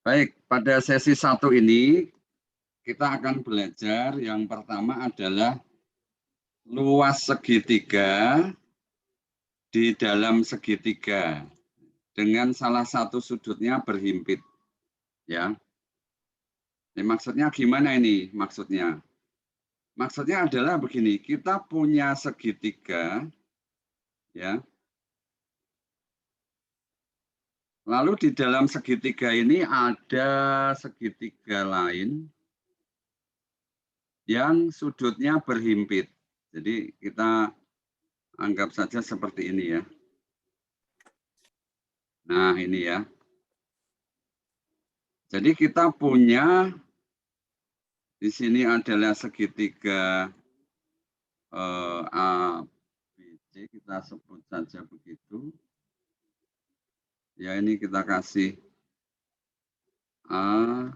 Baik, pada sesi 1 ini kita akan belajar yang pertama adalah luas segitiga di dalam segitiga dengan salah satu sudutnya berhimpit, ya. Ini maksudnya gimana ini? Maksudnya adalah begini, kita punya segitiga, ya. Lalu di dalam segitiga ini ada segitiga lain yang sudutnya berhimpit. Jadi kita anggap saja seperti ini ya. Nah ini ya. Jadi kita punya di sini adalah segitiga A, B, C, kita sebut saja begitu. Ya ini kita kasih A,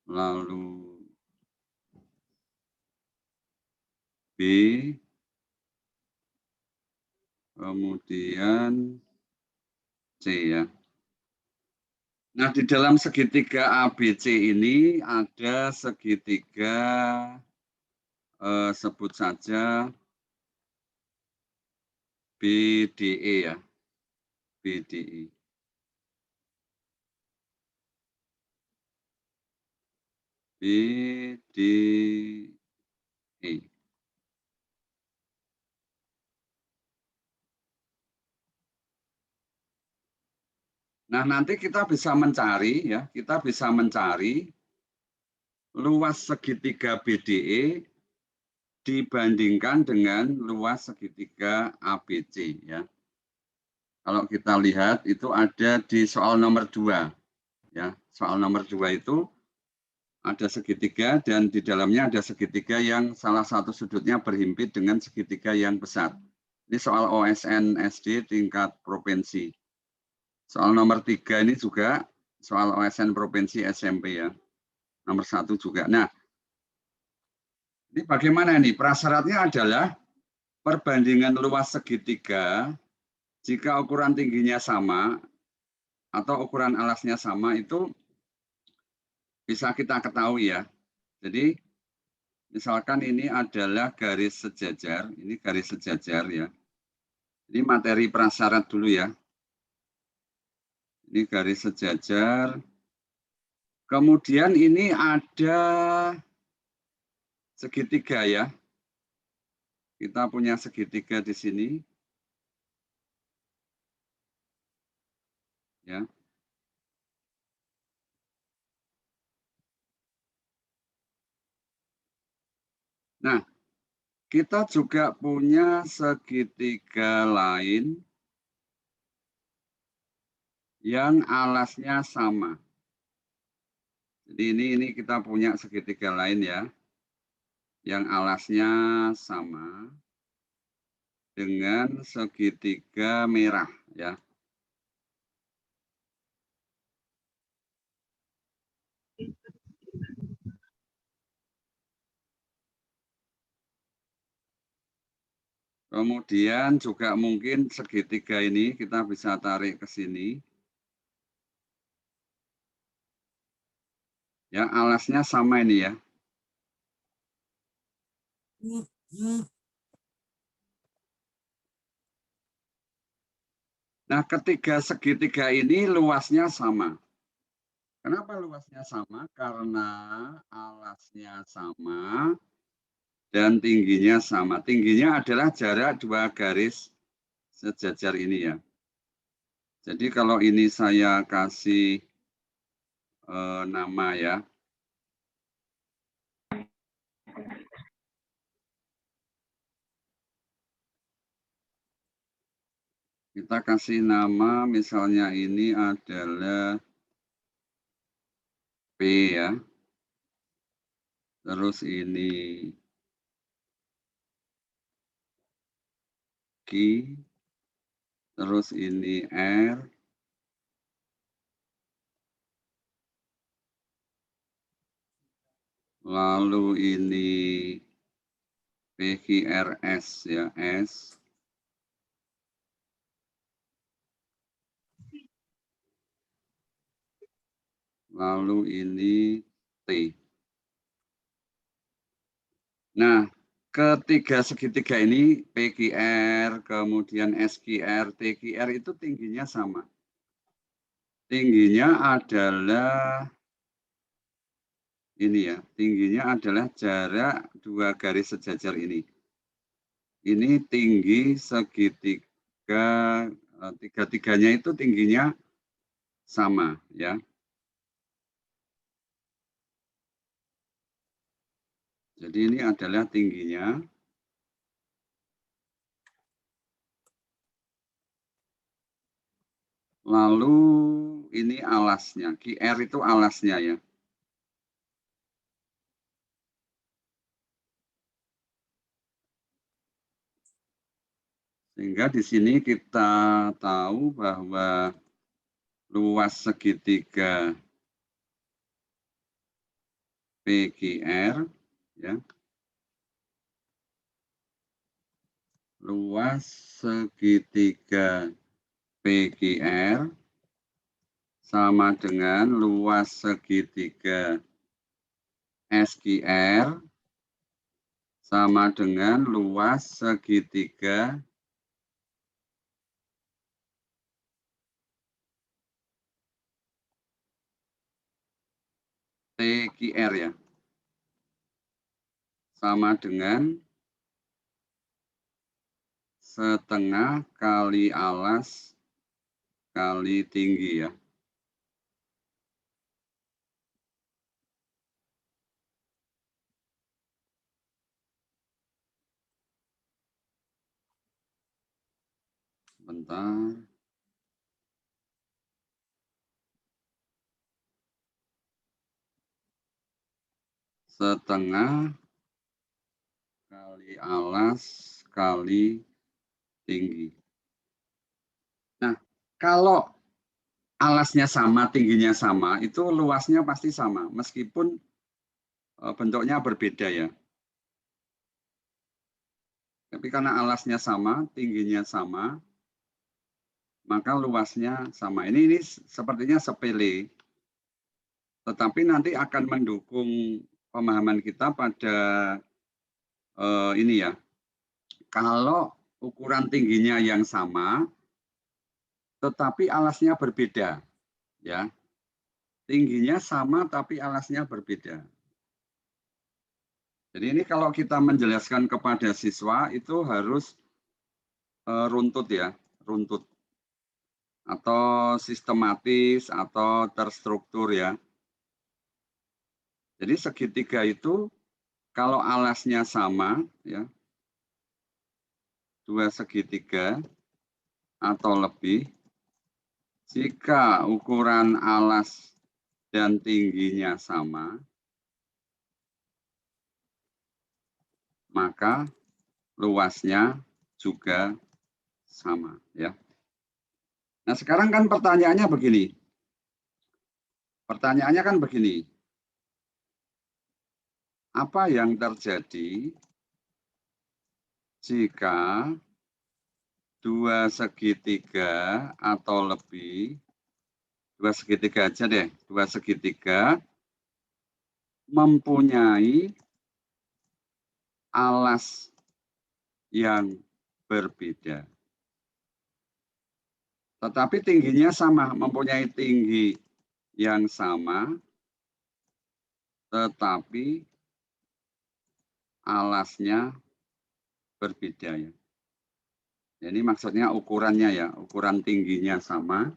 lalu B, kemudian C ya. Nah di dalam segitiga ABC ini ada segitiga sebut saja BDE ya, BDE. BDE. Nah, nanti kita bisa mencari ya, kita bisa mencari luas segitiga BDE dibandingkan dengan luas segitiga ABC ya. Kalau kita lihat itu ada di soal nomor 2 ya. Soal nomor 2 itu ada segitiga dan di dalamnya ada segitiga yang salah satu sudutnya berhimpit dengan segitiga yang besar. Ini soal OSN SD tingkat provinsi. Soal nomor 3 ini juga soal OSN provinsi SMP ya. Nomor 1 juga. Nah, ini bagaimana nih? Prasyaratnya adalah perbandingan luas segitiga jika ukuran tingginya sama atau ukuran alasnya sama itu bisa kita ketahui ya. Jadi misalkan ini adalah garis sejajar, ini garis sejajar ya. Ini materi prasyarat dulu ya. Ini garis sejajar. Kemudian ini ada segitiga ya. Kita punya segitiga di sini. Ya. Nah, kita juga punya segitiga lain yang alasnya sama. Jadi ini kita punya segitiga lain ya, yang alasnya sama dengan segitiga merah ya. Kemudian juga mungkin segitiga ini kita bisa tarik ke sini. Ya, alasnya sama ini ya. Nah, ketiga segitiga ini luasnya sama. Kenapa luasnya sama? Karena alasnya sama dan tingginya sama. Tingginya adalah jarak dua garis sejajar ini ya. Jadi kalau ini saya kasih nama ya. Kita kasih nama misalnya ini adalah P ya. Terus ini Q. Terus ini R. Lalu ini PQRS ya, S. lalu ini T. Nah, ketiga segitiga ini PQR, kemudian SQR, TQR itu tingginya sama. Tingginya adalah ini ya, tingginya adalah jarak dua garis sejajar ini. Ini tinggi segitiga, tiga-tiganya itu tingginya sama ya. Jadi ini adalah tingginya. Lalu ini alasnya, QR itu alasnya ya. Sehingga di sini kita tahu bahwa luas segitiga PQR ya. Luas segitiga PQR sama dengan luas segitiga SQR sama dengan luas segitiga TQR ya. Sama dengan setengah kali alas kali tinggi ya. Bentar. Setengah kali alas kali tinggi. Nah, kalau alasnya sama, tingginya sama, itu luasnya pasti sama, meskipun bentuknya berbeda ya. Tapi karena alasnya sama, tingginya sama, maka luasnya sama. Ini sepertinya sepele, tetapi nanti akan mendukung pemahaman kita pada ini ya. Kalau ukuran tingginya yang sama, tetapi alasnya berbeda, ya. Tingginya sama, tapi alasnya berbeda. Jadi ini kalau kita menjelaskan kepada siswa itu harus runtut ya, runtut atau sistematis atau terstruktur ya. Jadi segitiga itu kalau alasnya sama ya, dua segitiga atau lebih, jika ukuran alas dan tingginya sama, maka luasnya juga sama ya. Nah, sekarang kan pertanyaannya begini. Pertanyaannya kan begini. Apa yang terjadi jika dua segitiga atau lebih, dua segitiga aja deh, dua segitiga mempunyai alas yang berbeda. Tetapi tingginya sama, mempunyai tinggi yang sama, tetapi alasnya berbeda ya. Ini maksudnya ukurannya ya, ukuran tingginya sama,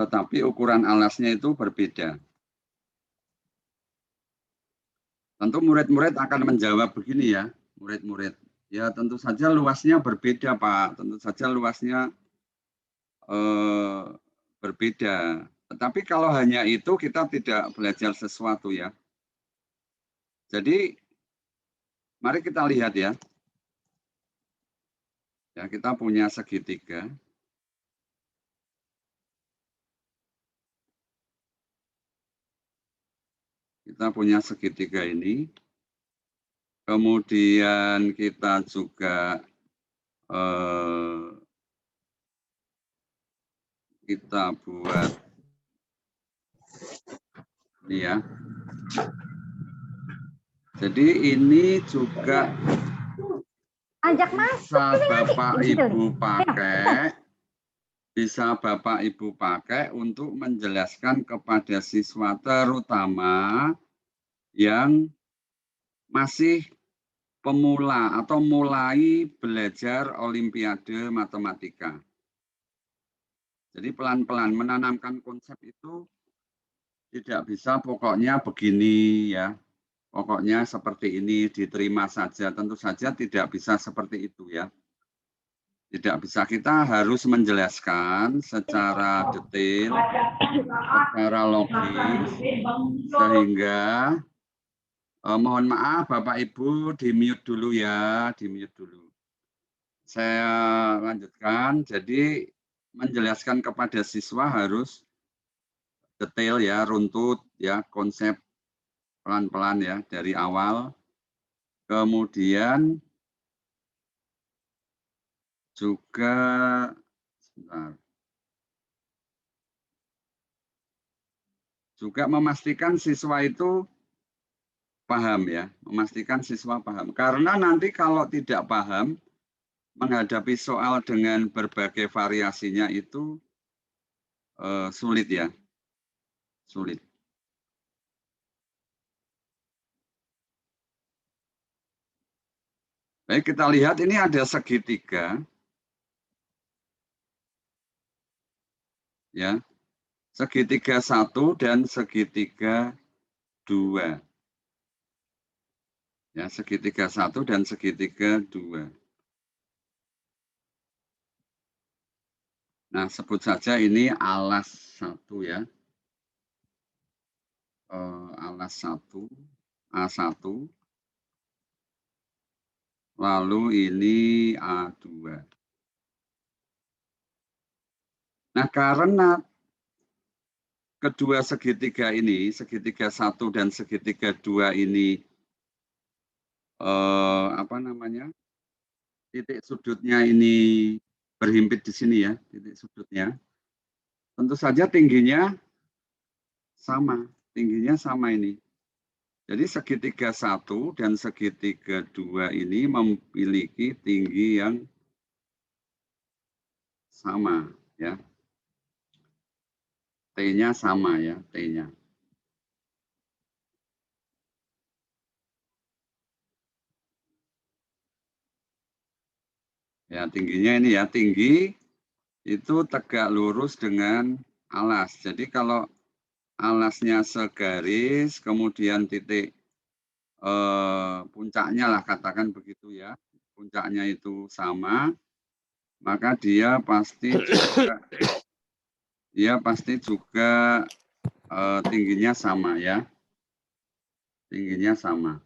tetapi ukuran alasnya itu berbeda. Tentu murid-murid akan menjawab begini ya, murid-murid. Ya tentu saja luasnya berbeda Pak, tentu saja luasnya berbeda. Tetapi kalau hanya itu kita tidak belajar sesuatu ya. Jadi mari kita lihat ya. Ya, kita punya segitiga. Kita punya segitiga ini. Kemudian kita juga kita buat Ini ya. Jadi ini juga bisa Bapak Ibu pakai, untuk menjelaskan kepada siswa terutama yang masih pemula atau mulai belajar Olimpiade Matematika. Jadi pelan-pelan menanamkan konsep itu tidak bisa pokoknya begini ya. Pokoknya seperti ini diterima saja, tentu saja tidak bisa seperti itu ya. Tidak bisa, kita harus menjelaskan secara detail, secara logis, sehingga mohon maaf Bapak Ibu di-mute dulu ya, di-mute dulu. Saya lanjutkan, jadi menjelaskan kepada siswa harus detail ya, runtut ya, konsep pelan-pelan ya dari awal. Kemudian juga sebentar. Juga memastikan siswa itu paham ya, memastikan siswa paham. Karena nanti kalau tidak paham menghadapi soal dengan berbagai variasinya itu sulit ya. Sulit. Baik, kita lihat ini ada segitiga. Ya. Segitiga 1 dan segitiga 2. Ya, segitiga 1 dan segitiga 2. Nah, sebut saja ini alas 1 ya. Alas 1, A1. Lalu ini A2. Nah, karena kedua segitiga ini, segitiga 1 dan segitiga 2 ini titik sudutnya ini berhimpit di sini ya, titik sudutnya. Tentu saja tingginya sama ini. Jadi segitiga 1 dan segitiga 2 ini memiliki tinggi yang sama ya. T-nya sama ya, T-nya. Ya, tingginya ini ya, tinggi itu tegak lurus dengan alas. Jadi kalau alasnya segaris, kemudian titik puncaknya lah katakan begitu ya, puncaknya itu sama, maka dia pasti juga tingginya sama ya, tingginya sama.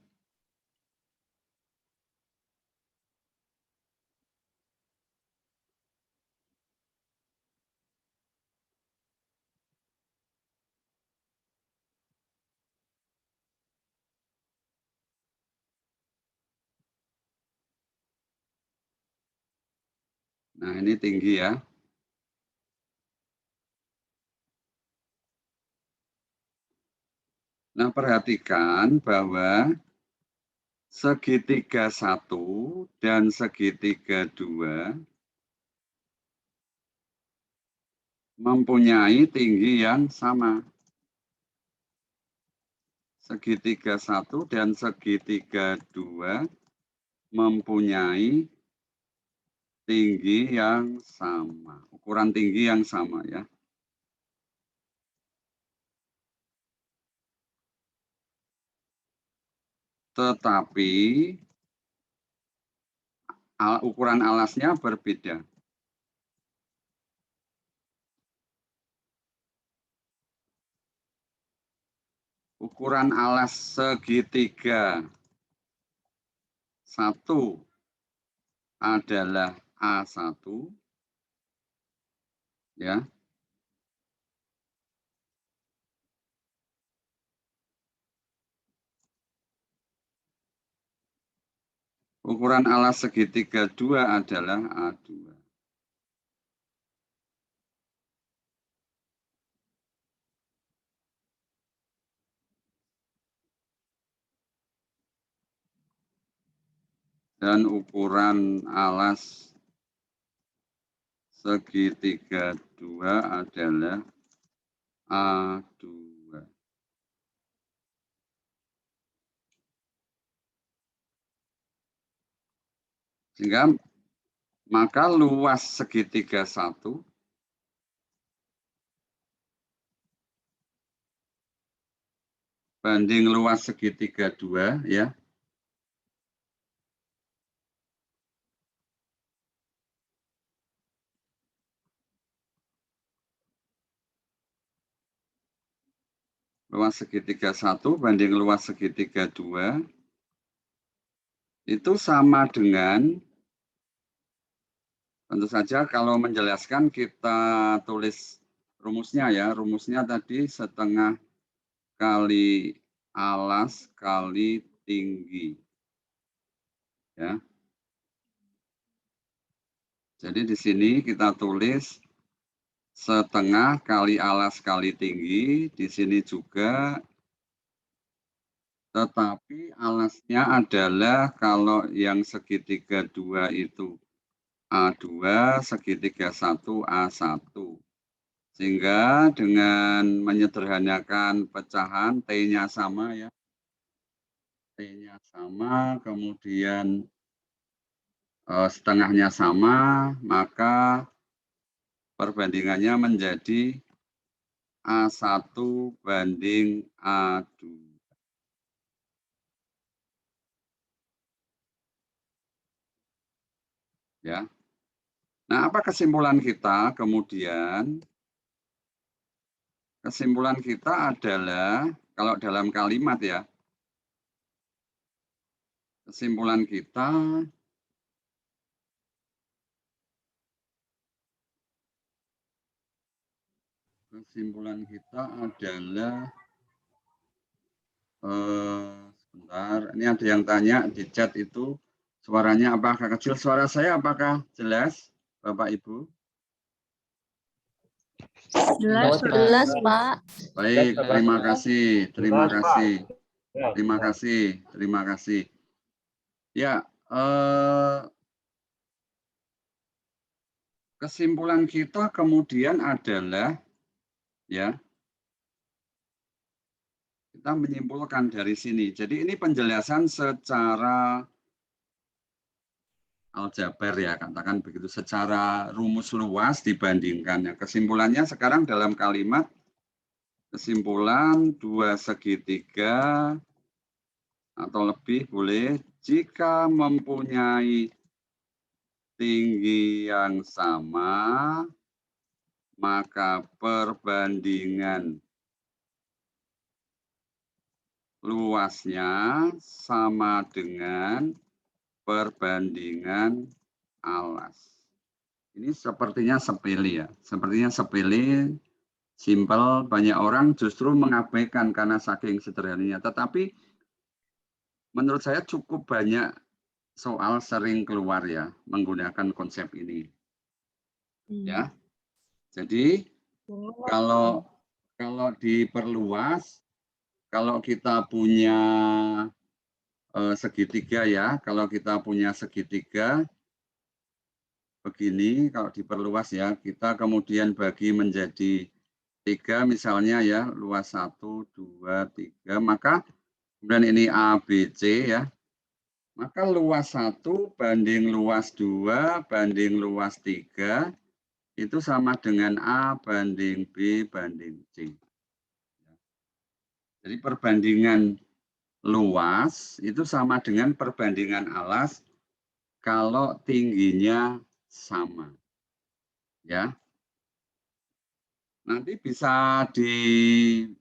Nah ini tinggi ya. Nah perhatikan bahwa segitiga 1 dan segitiga 2 mempunyai tinggi yang sama. Segitiga 1 dan segitiga 2 mempunyai tinggi yang sama, ukuran tinggi yang sama ya. Tetapi ukuran alasnya berbeda. Ukuran alas segitiga 1 adalah A1 ya. Ukuran alas segitiga 2 adalah A2. dan ukuran alas segitiga 2 adalah A2. Sehingga maka luas segitiga 1 banding luas segitiga 2 ya. Luas segitiga 1 banding luas segitiga 2 itu sama dengan, tentu saja kalau menjelaskan kita tulis rumusnya ya. Rumusnya tadi setengah kali alas kali tinggi. Ya. Jadi di sini kita tulis setengah kali alas kali tinggi. Di sini juga, tetapi alasnya adalah kalau yang segitiga 2 itu A2, segitiga 1 A1. Sehingga dengan menyederhanakan pecahan T-nya sama ya. T-nya sama, kemudian setengahnya sama, maka perbandingannya menjadi A1 banding A2. Ya. Nah, apa kesimpulan kita kemudian? Kesimpulan kita adalah, kalau dalam kalimat ya, kesimpulan kita adalah, sebentar, ini ada yang tanya di chat itu, suaranya apakah kecil? Suara saya apakah jelas, Bapak Ibu? Jelas, Pak. Baik, terima kasih, terima kasih, terima kasih, terima kasih. Ya, kesimpulan kita kemudian adalah, ya, kita menyimpulkan dari sini. Jadi ini penjelasan secara aljabar ya, katakan begitu, secara rumus luas dibandingkan. Kesimpulannya sekarang dalam kalimat, kesimpulan 2 segitiga atau lebih boleh jika mempunyai tinggi yang sama, maka perbandingan luasnya sama dengan perbandingan alas. Ini sepertinya sepele ya, sepertinya sepele, simpel, banyak orang justru mengabaikan karena saking sederhananya. Tetapi menurut saya cukup banyak soal sering keluar ya menggunakan konsep ini. Ya, jadi kalau diperluas, kalau kita punya segitiga ya, kalau kita punya segitiga begini, kalau diperluas ya, kita kemudian bagi menjadi 3 misalnya ya, luas 1, 2, 3, maka kemudian ini A, B, C ya, maka luas 1 banding luas 2 banding luas 3 itu sama dengan A banding B banding C. Jadi perbandingan luas itu sama dengan perbandingan alas kalau tingginya sama. Ya. Nanti bisa dibalik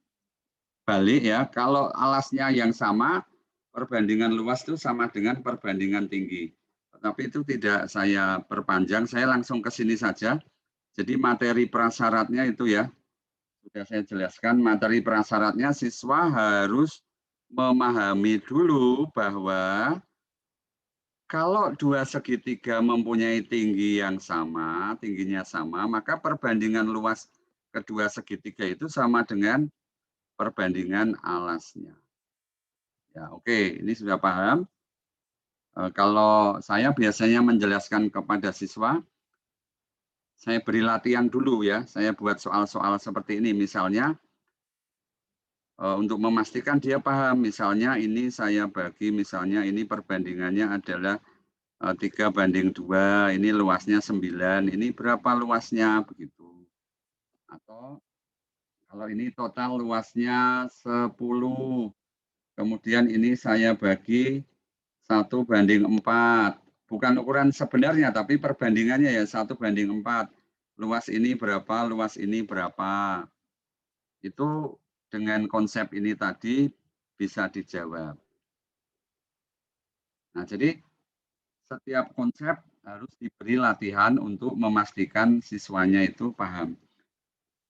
ya, kalau alasnya yang sama, perbandingan luas itu sama dengan perbandingan tinggi. Tetapi itu tidak saya perpanjang, saya langsung ke sini saja. Jadi materi prasyaratnya itu ya, sudah saya jelaskan, materi prasyaratnya siswa harus memahami dulu bahwa kalau dua segitiga mempunyai tinggi yang sama, tingginya sama, maka perbandingan luas kedua segitiga itu sama dengan perbandingan alasnya. Ya, oke, ini sudah paham. Kalau saya biasanya menjelaskan kepada siswa, saya beri latihan dulu ya, saya buat soal-soal seperti ini. Misalnya, untuk memastikan dia paham, misalnya ini saya bagi, misalnya ini perbandingannya adalah 3:2, ini luasnya 9, ini berapa luasnya, begitu. Atau kalau ini total luasnya 10, kemudian ini saya bagi 1:4. Bukan ukuran sebenarnya, tapi perbandingannya ya 1:4. Luas ini berapa, luas ini berapa. Itu dengan konsep ini tadi bisa dijawab. Nah, jadi setiap konsep harus diberi latihan untuk memastikan siswanya itu paham.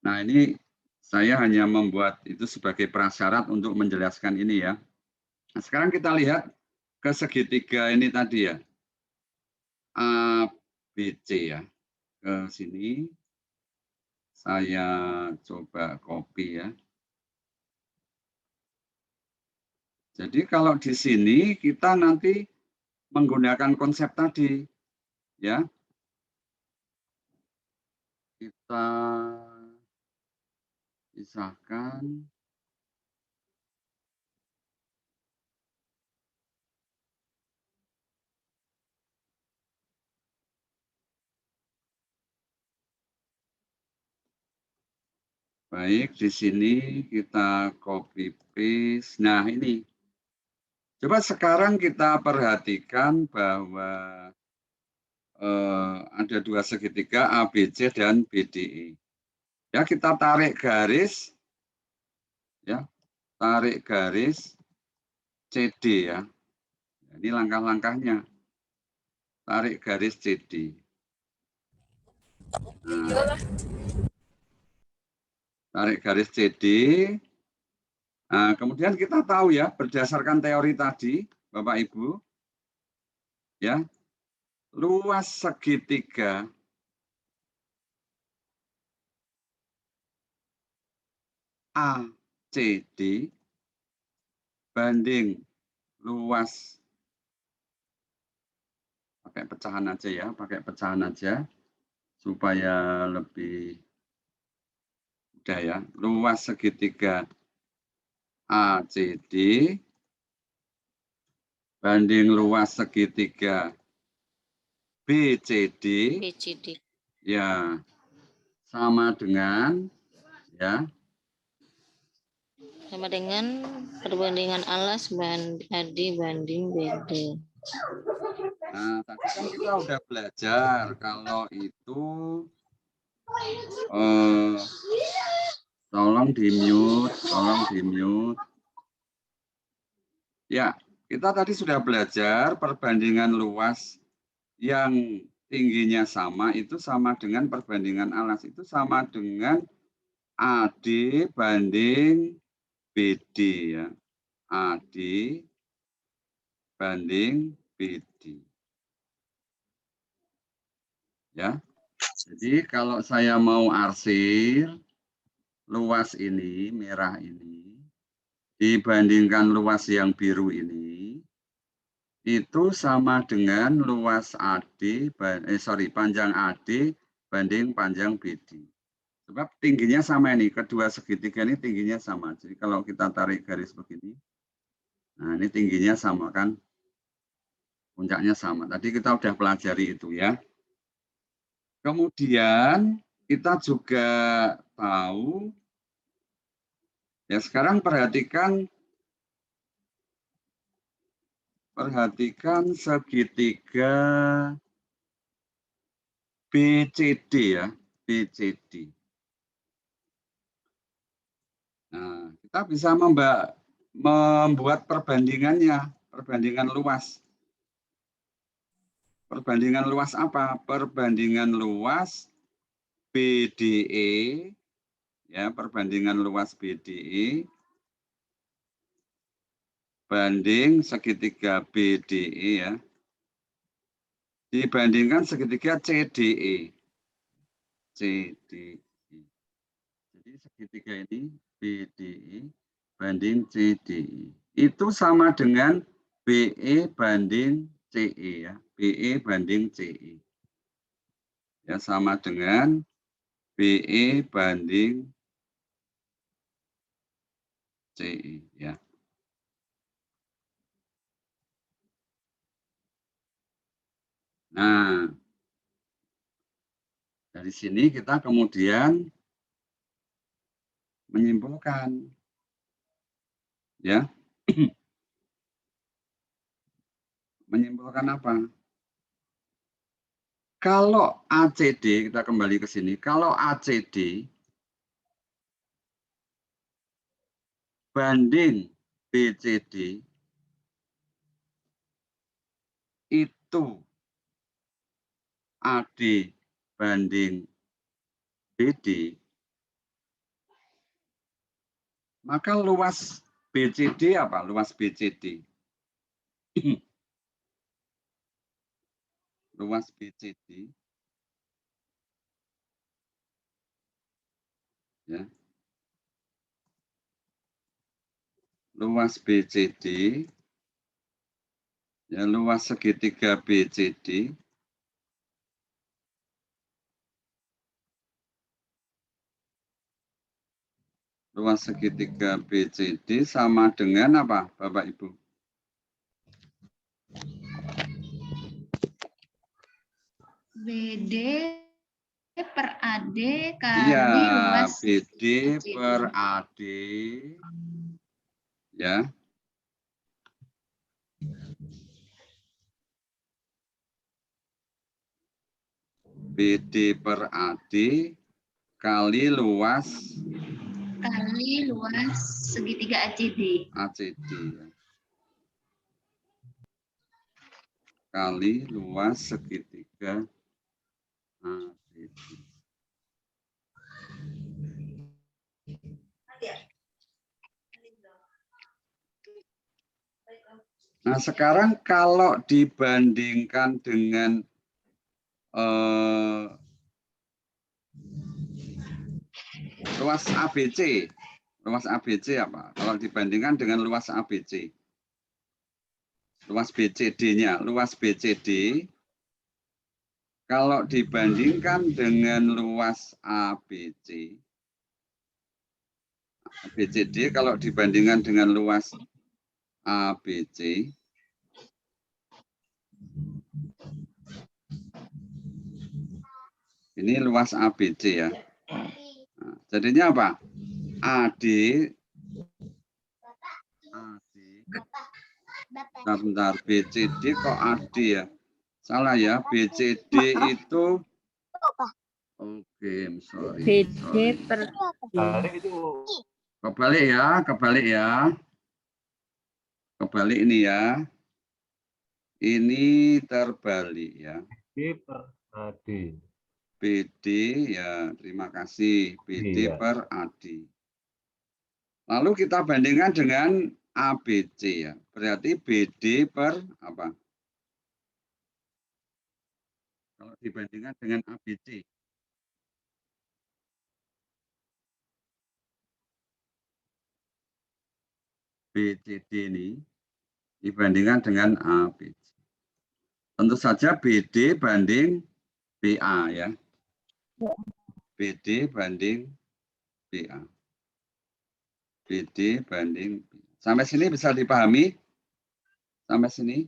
Nah, ini saya hanya membuat itu sebagai prasyarat untuk menjelaskan ini ya. Nah, sekarang kita lihat ke segitiga ini tadi ya. A, B, C ya. Ke sini saya coba copy ya. Jadi kalau di sini kita nanti menggunakan konsep tadi ya. Kita pisahkan. Baik, di sini kita copy paste. Nah, ini. Coba sekarang kita perhatikan bahwa ada dua segitiga ABC dan BDE. Ya, kita tarik garis ya. Tarik garis CD ya. Ini langkah-langkahnya. Tarik garis CD. Nah, tarik garis CD. Nah, kemudian kita tahu ya, berdasarkan teori tadi, Bapak Ibu, ya, luas segitiga ACD banding luas, pakai pecahan aja ya, pakai pecahan aja supaya lebih mudah ya. Luas segitiga ACD banding luas segitiga BCD, ya sama dengan ya perbandingan alas AD banding BD. Nah, tadi kan kita udah belajar kalau itu tolong di mute. Ya, kita tadi sudah belajar perbandingan luas yang tingginya sama itu sama dengan perbandingan alas itu sama dengan AD banding BD ya. AD banding BD. Ya. Jadi kalau saya mau arsir luas ini, merah ini dibandingkan luas yang biru ini itu sama dengan luas AD panjang AD banding panjang BD. Sebab tingginya sama ini, kedua segitiga ini tingginya sama. Jadi kalau kita tarik garis begini, nah ini tingginya sama kan, puncaknya sama. Tadi kita udah pelajari itu ya. Kemudian kita juga tahu, ya sekarang perhatikan segitiga BCD ya, BCD. Nah, kita bisa membuat perbandingannya, perbandingan luas. Perbandingan luas apa? Perbandingan luas BDE, ya, perbandingan luas BDE banding segitiga BDE ya, dibandingkan segitiga CDE. CDE. Jadi segitiga ini BDE banding CDE. Itu sama dengan BE banding CE ya, BE banding CE. Ya, sama dengan BE banding CE ya. Nah, dari sini kita kemudian menyimpulkan ya. Menyimpulkan apa? Kalau ACD, kita kembali ke sini, kalau ACD banding BCD itu AD banding BD, maka luas BCD apa? Luas BCD. Luas BCD ya. Luas BCD ya, luas segitiga BCD luas segitiga BCD sama dengan apa, Bapak Ibu? BD per AD Iya, kali luas BD BCD. per AD ya. BD per AD kali luas segitiga ACD. ACD ya. Kali luas segitiga ACD. Nah, sekarang kalau dibandingkan dengan luas ABC, luas ABC apa? Kalau dibandingkan dengan luas ABC, luas BCD-nya, luas BCD, kalau dibandingkan dengan luas ABC, BCD kalau dibandingkan dengan luas ABC, ini luas ABC ya. Nah, jadinya apa? AD, bentar, BCD kok AD ya? Salah ya, BCD itu, oke, sorry. BD per Kebalik ya, kebalik ini ya. Ini terbalik ya. B per AD. BD ya, terima kasih. BD Iya. per AD. Lalu kita bandingkan dengan ABC ya. Berarti BD per apa? Kalau dibandingkan dengan ABC. BCD ini dibandingkan dengan ABC. Tentu saja BD banding BA ya. BD banding BA. BD banding BA. Sampai sini bisa dipahami? Sampai sini?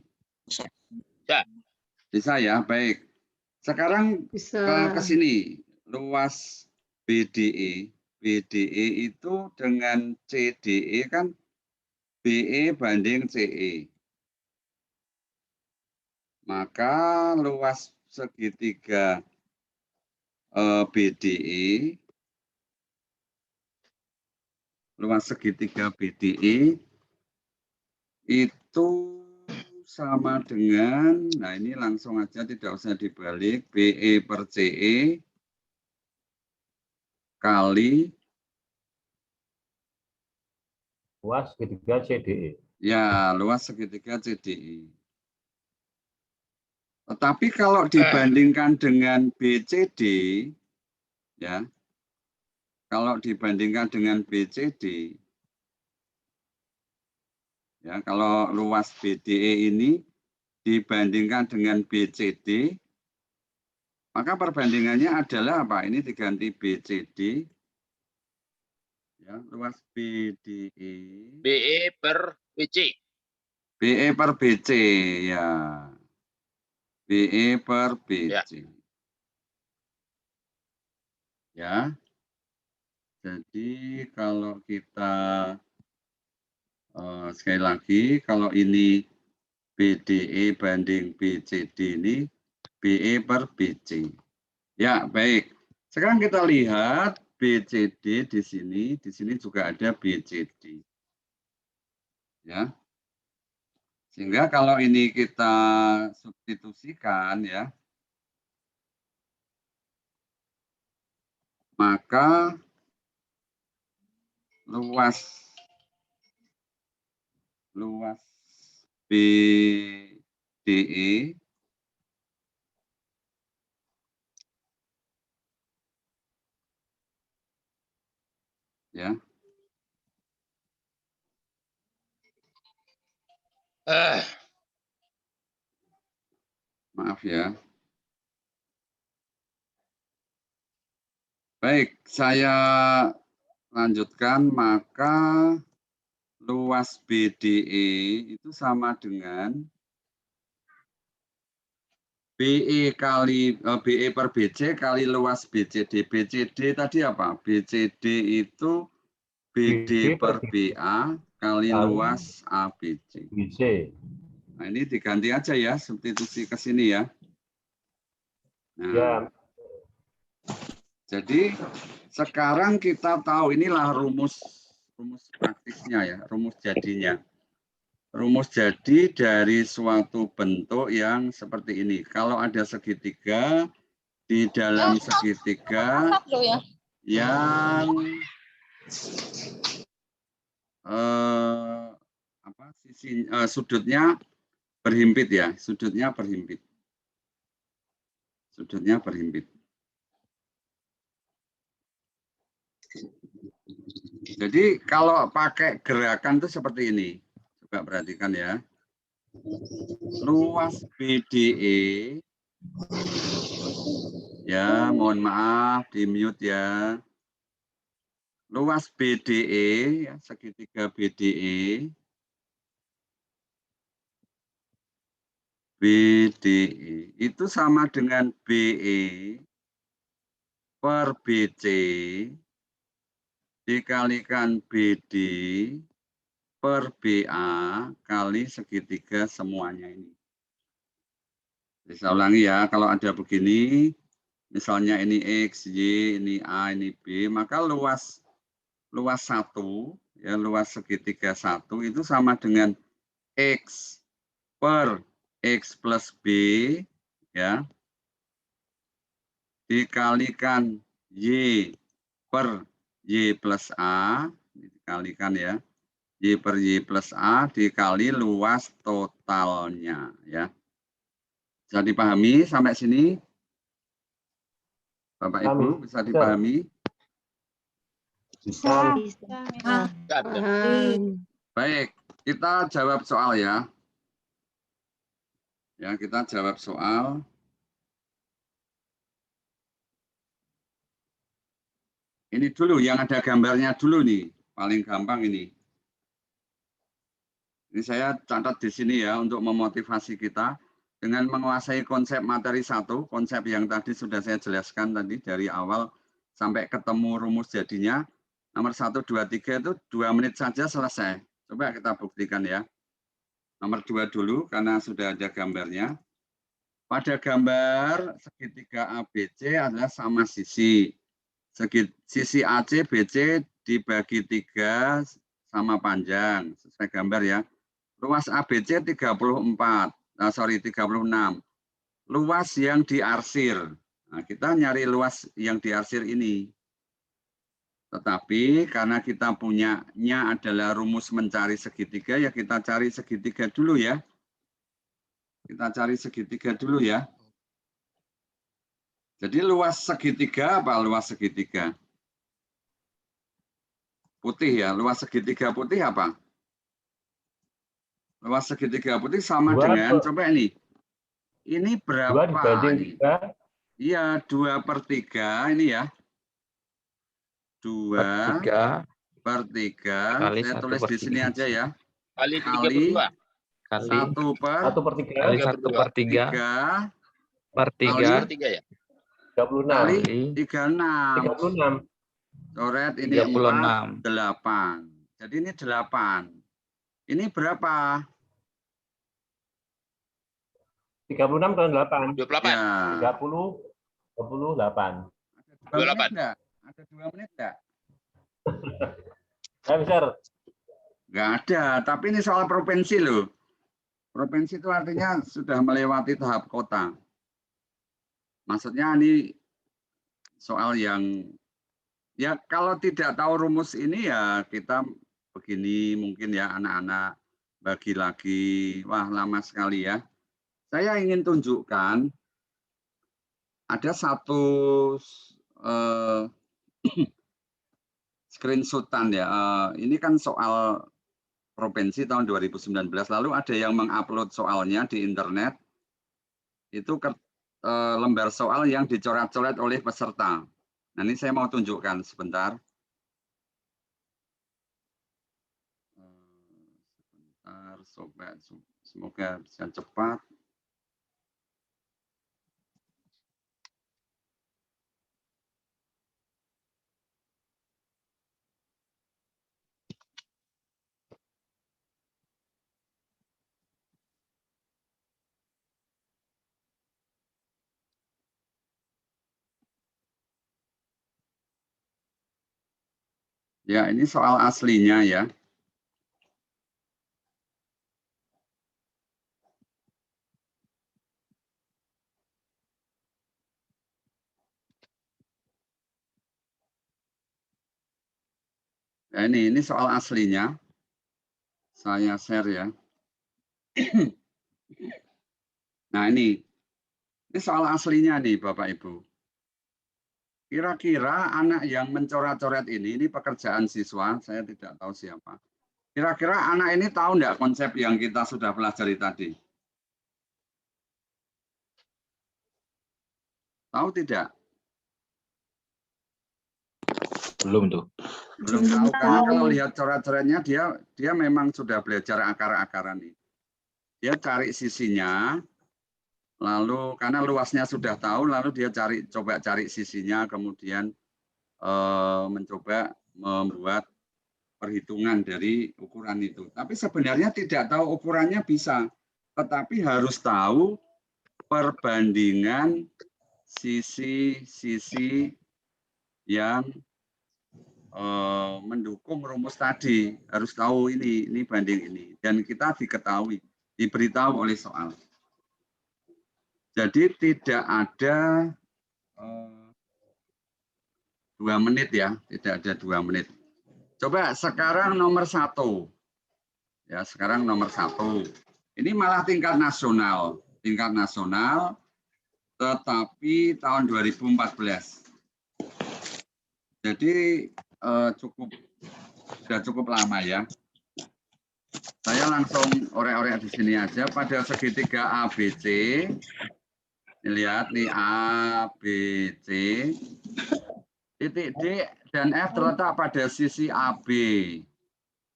Ya. Bisa ya, baik. Sekarang ke sini. Luas BDE. BDE itu dengan CDE kan BE banding CE. Maka luas segitiga BDE, luas segitiga BDE itu sama dengan, nah ini langsung aja tidak usah dibalik, BE per CE kali Luas segitiga CDE. ya luas segitiga CDE. Tetapi kalau dibandingkan dengan BCD, ya, kalau dibandingkan dengan BCD, ya, kalau luas BDE ini dibandingkan dengan BCD, maka perbandingannya adalah apa? Ini diganti BCD, ya, luas BDE. BE per BC. BE per BC, ya. BE per BC. Ya. Jadi kalau kita sekali lagi, kalau ini BDE banding BCD ini BE per BC. Ya, baik. Sekarang kita lihat BCD di sini juga ada BCD. Ya. Sehingga kalau ini kita substitusikan ya, maka luas BDE ya. Maaf ya. Baik, saya lanjutkan, maka luas BDE itu sama dengan BE per BC kali luas BCD. BCD tadi apa? BCD itu BD per BA kali luas ABC. Nah, ini diganti aja ya, substitusi ke sini ya. Nah, Ya. Jadi sekarang kita tahu inilah rumus praktisnya ya, rumus jadinya. Rumus jadi dari suatu bentuk yang seperti ini. Kalau ada segitiga, di dalam segitiga yang sudutnya berhimpit ya, sudutnya berhimpit. Jadi kalau pakai gerakan itu seperti ini. Coba perhatikan ya. Luas BDE, ya mohon maaf di mute ya. Luas BDE, ya, segitiga BDE, itu sama dengan BE per BC dikalikan BD per BA kali segitiga semuanya ini. Saya ulangi ya, kalau ada begini, misalnya ini X, Y, ini A, ini B, maka luas 1, ya, luas segitiga 1 itu sama dengan X per X plus B, ya, dikalikan Y per Y plus A, dikalikan ya, Y per Y plus A dikali luas totalnya, ya. Bisa dipahami sampai sini? Bapak Ibu bisa dipahami? Bisa. Baik, kita jawab soal ya. Ya, kita jawab soal. Ini dulu yang ada gambarnya dulu nih, paling gampang ini. Ini saya catat di sini ya untuk memotivasi kita dengan menguasai konsep materi 1, konsep yang tadi sudah saya jelaskan tadi dari awal sampai ketemu rumus jadinya. Nomor 1, 2, 3 itu 2 menit saja selesai. Coba kita buktikan ya. Nomor 2 dulu karena sudah ada gambarnya. Pada gambar segitiga ABC adalah sama sisi. Sisi AC BC dibagi 3 sama panjang. Sesuai gambar ya. Luas ABC 36. Luas yang diarsir. Nah, kita nyari luas yang diarsir ini. Tetapi karena kita punyanya adalah rumus mencari segitiga, ya kita cari segitiga dulu ya. Kita cari segitiga dulu ya. Jadi luas segitiga apa luas segitiga? Putih ya, luas segitiga putih apa? Luas segitiga putih sama 2 dengan, coba ini. Ini 2 berapa? dibanding Ini? 3 Iya, 2/3 ini ya. 2 3 per 3. kali Saya 1 tulis per di sini 3. aja ya. Kali 3 per Kali 2. Kali 1 per 1/3 kali 3 per 1 2. per 3 3 per 3 kali 3 ya? 36. kali kali 36. 36. Coret ini 4, 36. 8. Jadi ini 8. Ini berapa? 36 kali 8. 28. Ya. 30, 28. Ada 2 menit 28. enggak? Ada 2 menit enggak? Mister. Enggak ada, tapi ini soal provinsi loh. Provinsi itu artinya sudah melewati tahap kota. Maksudnya ini soal yang, ya kalau tidak tahu rumus ini ya kita begini mungkin ya anak-anak bagi lagi, wah lama sekali ya. Saya ingin tunjukkan ada satu screenshotan ya. Ini kan soal provinsi tahun 2019. Lalu ada yang mengupload soalnya di internet. Itu lembar soal yang dicoret-coret oleh peserta. Nah, ini saya mau tunjukkan sebentar. Sebentar, semoga bisa cepat. Ya, ini soal aslinya ya. Nah, ini soal aslinya. Saya share ya. Nah, ini soal aslinya nih Bapak Ibu. Kira-kira anak yang mencoret-coret ini pekerjaan siswa, saya tidak tahu siapa. Kira-kira anak ini tahu enggak konsep yang kita sudah pelajari tadi? Tahu tidak? Belum tuh. Belum tahu, karena kalau lihat coret-coretnya dia memang sudah belajar akar-akaran nih. Dia cari sisinya, lalu karena luasnya sudah tahu, lalu dia coba cari sisinya, kemudian mencoba membuat perhitungan dari ukuran itu. Tapi sebenarnya tidak tahu ukurannya bisa, tetapi harus tahu perbandingan sisi-sisi yang mendukung rumus tadi. Harus tahu ini banding ini, dan kita diberitahu oleh soal. Jadi tidak ada 2 menit ya, tidak ada 2 menit. Coba sekarang nomor 1. Ya, sekarang nomor 1. Ini malah tingkat nasional, tetapi tahun 2014. Jadi sudah cukup lama ya. Saya langsung orek-orek di sini aja. Pada segitiga ABC, lihat nih ABC, titik D dan F terletak pada sisi AB.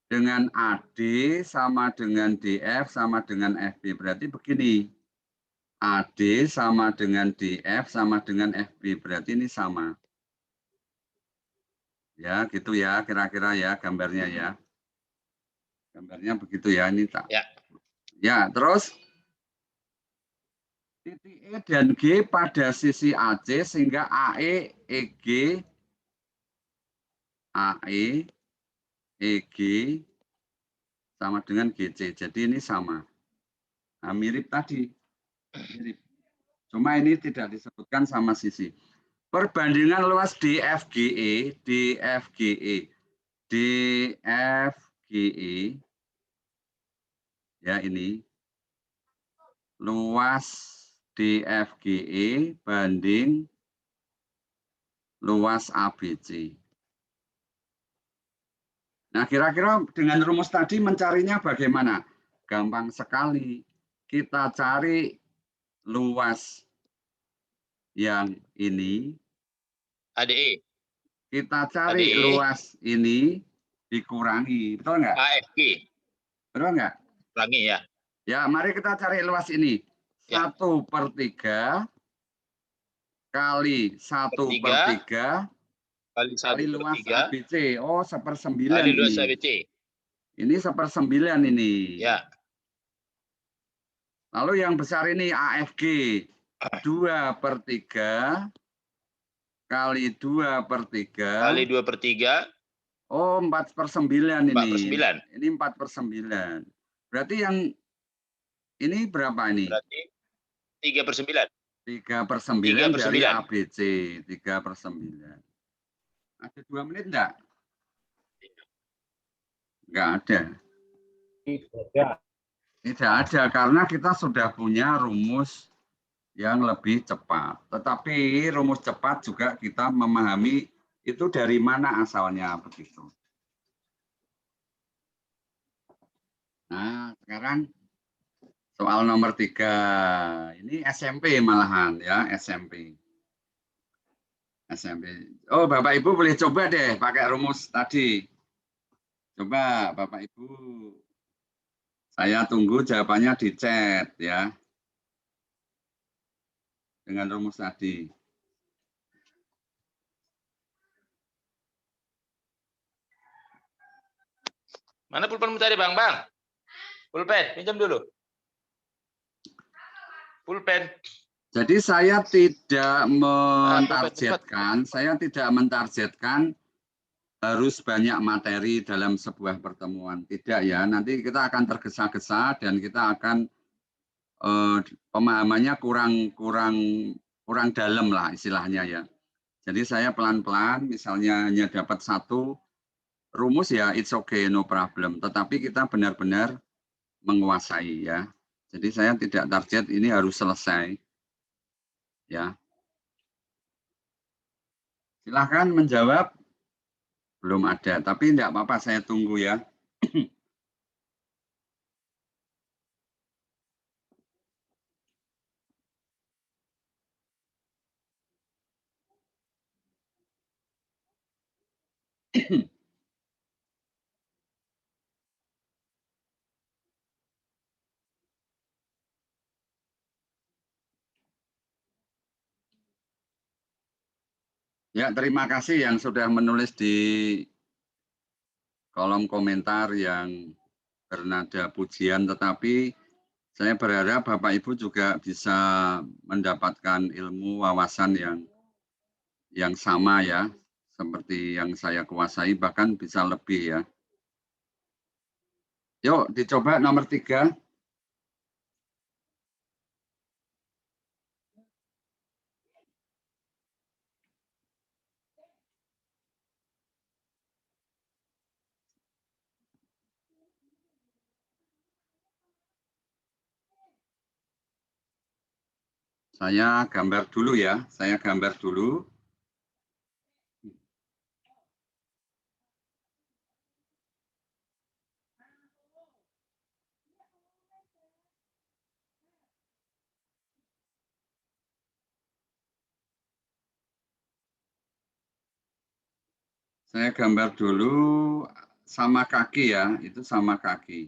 Dengan AD sama dengan DF sama dengan FB. Berarti begini. AD sama dengan DF sama dengan FB. Berarti ini sama. Ya, gitu ya kira-kira ya gambarnya ya. Gambarnya begitu ya, ini tak. Ya. Ya, terus titik E dan G pada sisi AC sehingga AE, EG sama dengan GC. Jadi ini sama. Nah, mirip tadi. Mirip. Cuma ini tidak disebutkan sama sisi. Perbandingan luas DFGE ya ini luas DFGE banding luas ABC. Nah, kira-kira dengan rumus tadi mencarinya bagaimana? gampang sekali. Kita cari luas yang ini, ADE, kita cari ADE, luas ini dikurangi. Betul nggak? AFG. Betul nggak? Ulangi ya. Ya, mari kita cari luas ini. Ya. 1/3 kali 1/3 Kali kali 1/3 luas ABC. Oh, kali 1/9 luas ini. ABC. Ini 1/9 ini. Ya. Lalu yang besar ini AFG. 2/3 kali 2/3. Kali 2/3. Oh, 4/9 ini. 4/9. Ini 4/9. Berarti yang ini berapa ini? Berarti 3/9. 3/9 dari 3/9. ABC. 3/9. Ada 2 menit enggak? Enggak ada. Tidak. Tidak ada karena kita sudah punya rumus yang lebih cepat. Tetapi rumus cepat juga kita memahami itu dari mana asalnya begitu. Nah, sekarang soal nomor 3. Ini SMP malahan ya, SMP. SMP. Oh, Bapak Ibu boleh coba deh pakai rumus tadi. Coba Bapak Ibu. Saya tunggu jawabannya di chat ya. Dengan rumus tadi. Mana pulpenmu tadi, Bang? Bang. Pulpen, pinjam dulu. Pulpen. Jadi saya tidak mentargetkan harus banyak materi dalam sebuah pertemuan. Tidak ya, nanti kita akan tergesa-gesa dan kita akan pemahamannya kurang dalam lah istilahnya ya. Jadi saya pelan-pelan, misalnya hanya dapat 1 rumus ya, it's okay, no problem. Tetapi kita benar-benar menguasai ya. Jadi saya tidak target ini harus selesai. Ya. Silahkan menjawab. Belum ada, tapi tidak apa-apa, saya tunggu ya. Ya, terima kasih yang sudah menulis di kolom komentar yang bernada pujian, tetapi saya berharap Bapak Ibu juga bisa mendapatkan ilmu wawasan yang sama ya, seperti yang saya kuasai, bahkan bisa lebih ya. Yuk, dicoba nomor 3. Saya gambar dulu ya, saya gambar dulu. Saya gambar dulu sama kaki ya, itu sama kaki.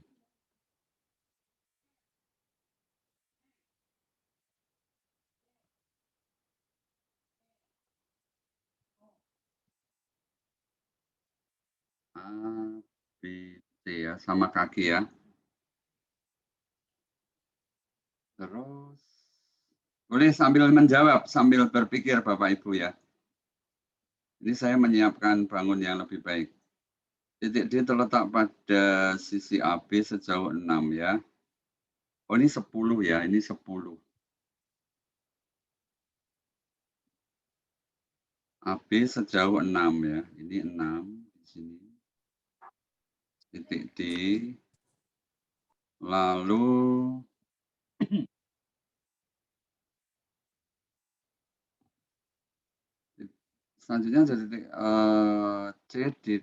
A, B, C ya, sama kaki ya. Terus, boleh sambil menjawab, sambil berpikir Bapak Ibu ya. Ini saya menyiapkan bangun yang lebih baik. Titik D terletak pada sisi AB sejauh 6 ya. Oh ini 10 ya, ini 10. AB sejauh 6 ya, ini 6 di sini. Titik D, lalu selanjutnya jadi C di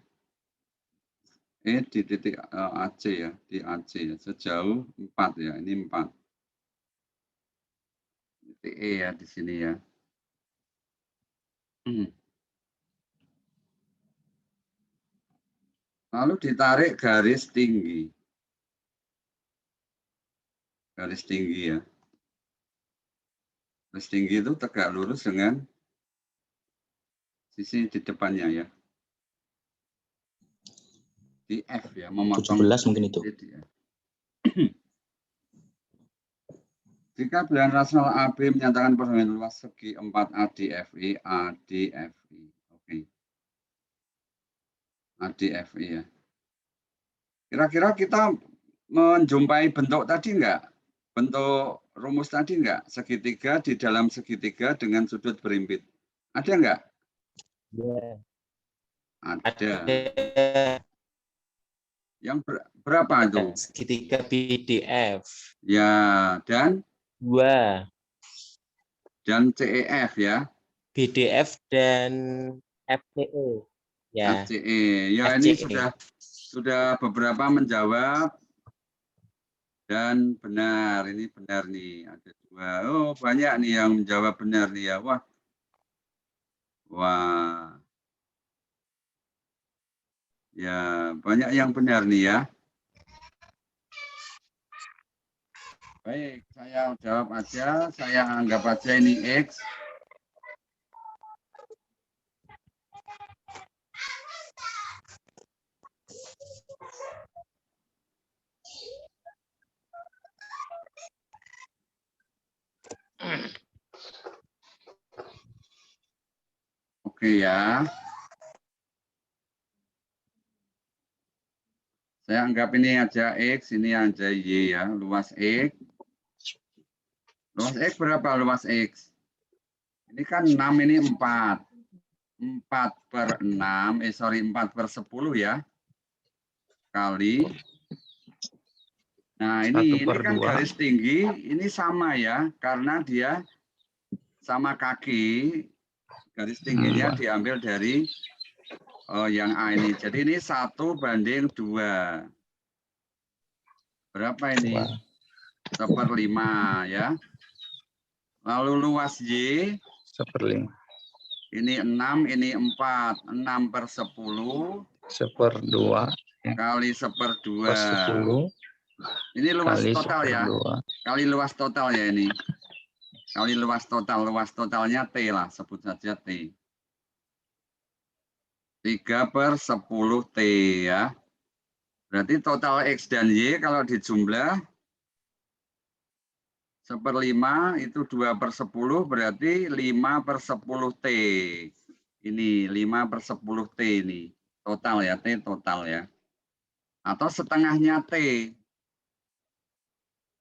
di titik AC ya, di AC ya, sejauh 4 ya, ini 4. Titik E ya di sini ya. Lalu ditarik garis tinggi. Garis tinggi ya. Garis tinggi itu tegak lurus dengan sisi di depannya ya. Di F ya, memotong 17 mungkin itu. di F. Jika bilangan rasional AB menyatakan persamaan luas segi 4 ADFI, ADFI. Oke. ADFI ya. Kira-kira kita menjumpai bentuk tadi enggak? Bentuk rumus tadi enggak? Segitiga di dalam segitiga dengan sudut berimpit. Ada enggak? Ya. Ada. Yang berapa itu? Segitiga BDF. Ya, dan 2. dan CEF ya. BDF dan FCE. Ya. FCE. Ya, ini FCE. sudah beberapa menjawab dan benar. Ini benar nih, ada 2. Oh, banyak nih yang menjawab benar nih ya. Wah. Wah. Ya, banyak yang benar nih ya. Baik, saya jawab aja. Saya anggap aja ini X. Oke ya. Saya anggap ini aja X, ini aja Y ya. Luas X. Luas X berapa luas X? Ini kan 6, ini 4. 4/6, 4/10 ya. Kali. Nah, ini kan garis tinggi, ini sama ya. Karena dia sama kaki, garis tingginya diambil dari yang A ini. Jadi ini 1/2. Berapa ini? 1/5 ya. Lalu luas Y 1/5. ini 6, ini 4. 6/10 1/2 kali 1/2. 10 Ini luas kali total ya. 1/2. Kali luas total ya ini. Kali luas total. Luas totalnya T lah, sebut saja T. 3/10 T ya. Berarti total X dan Y kalau dijumlah 1/5 itu 2/10 berarti 5/10 T. Ini 5/10 T ini. Total ya, T total ya. Atau setengahnya T.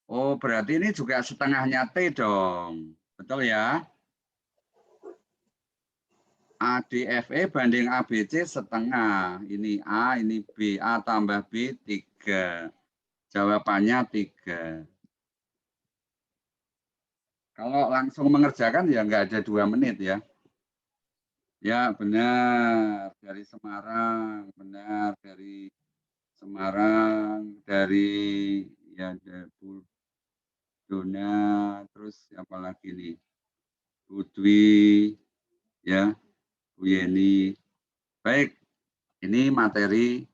Oh, berarti ini juga setengahnya T dong. Betul ya? ADFE banding ABC setengah. Ini A, ini B. A tambah B 3. Jawabannya 3. Kalau langsung mengerjakan ya nggak ada 2 menit ya. Ya benar, dari Semarang. Benar, dari Semarang. Dari ya Bu Dona. Terus siapa lagi nih? Bu Dwi. Ya. Bu Yeni. Baik, ini materi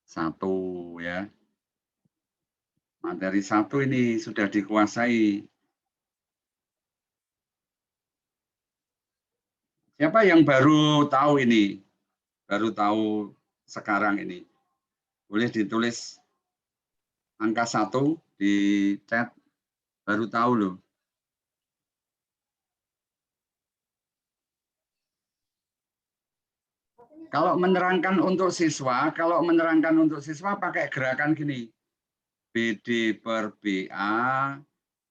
1 ya. Materi 1 ini sudah dikuasai. Siapa yang baru tahu ini? Baru tahu sekarang ini. Boleh ditulis angka 1 di chat. Baru tahu loh. Kalau menerangkan untuk siswa pakai gerakan gini. BD per BA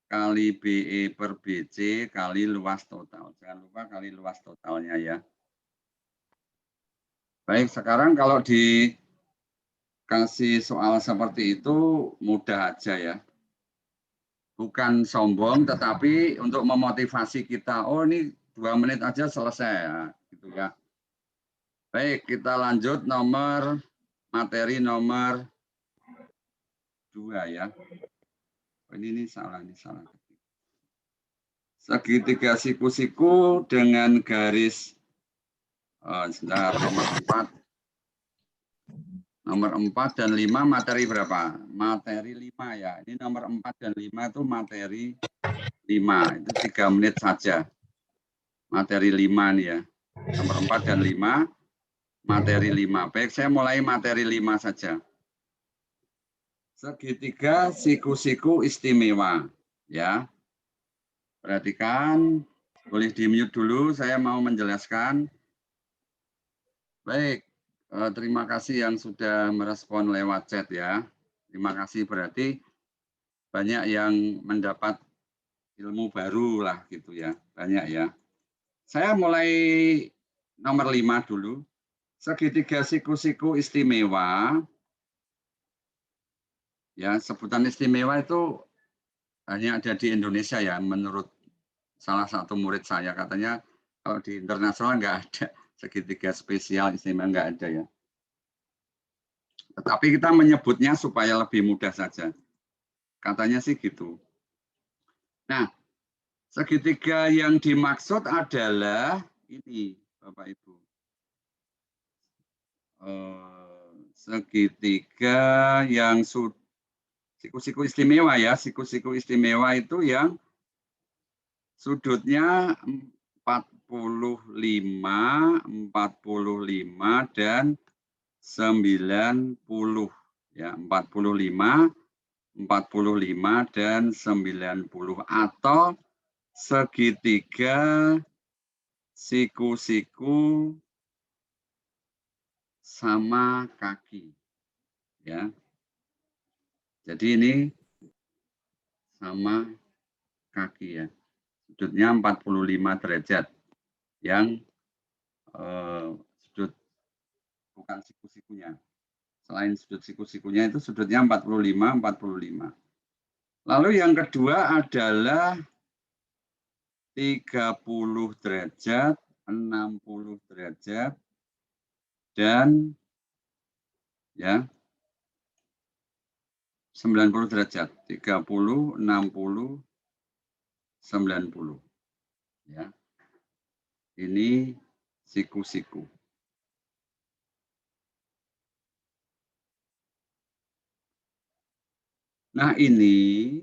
kali BE per BC kali luas total. Jangan lupa kali luas totalnya ya. Baik, sekarang kalau dikasih soal seperti itu mudah aja ya. Bukan sombong, tetapi untuk memotivasi kita. Oh ini 2 menit aja selesai ya. Gitu ya. Baik, kita lanjut nomor materi nomor 2 ya. Ini salah, ini salah. Segitiga siku-siku dengan garis nomor 4 dan 5 materi berapa? Materi 5 ya. Ini nomor 4 dan 5 itu materi 5. Itu 3 menit saja. Materi 5 nih ya. Nomor 4 dan 5 materi 5. Baik, saya mulai materi 5 saja. Segitiga siku-siku istimewa ya. Perhatikan, boleh di-mute dulu, saya mau menjelaskan. Baik, terima kasih yang sudah merespon lewat chat ya. Terima kasih, berarti banyak yang mendapat ilmu baru lah gitu ya. Banyak ya. Saya mulai nomor 5 dulu. Segitiga siku-siku istimewa. Ya, sebutan istimewa itu hanya ada di Indonesia ya, menurut salah satu murid saya. Katanya kalau di internasional nggak ada segitiga spesial istimewa, nggak ada ya. Tetapi kita menyebutnya supaya lebih mudah saja. Katanya sih gitu. Nah, segitiga yang dimaksud adalah ini, Bapak Ibu. Segitiga yang siku-siku istimewa ya. Siku-siku istimewa itu yang sudutnya 45, 45 dan 90 ya, 45, 45 dan 90 atau segitiga siku-siku sama kaki ya. Jadi ini sama kaki ya. Sudutnya 45 derajat yang sudut bukan siku-sikunya. Selain sudut siku-sikunya itu sudutnya 45, 45. Lalu yang kedua adalah 30 derajat, 60 derajat, dan ya 90 derajat. 30, 60, 90. Ya. Ini siku-siku. Nah, ini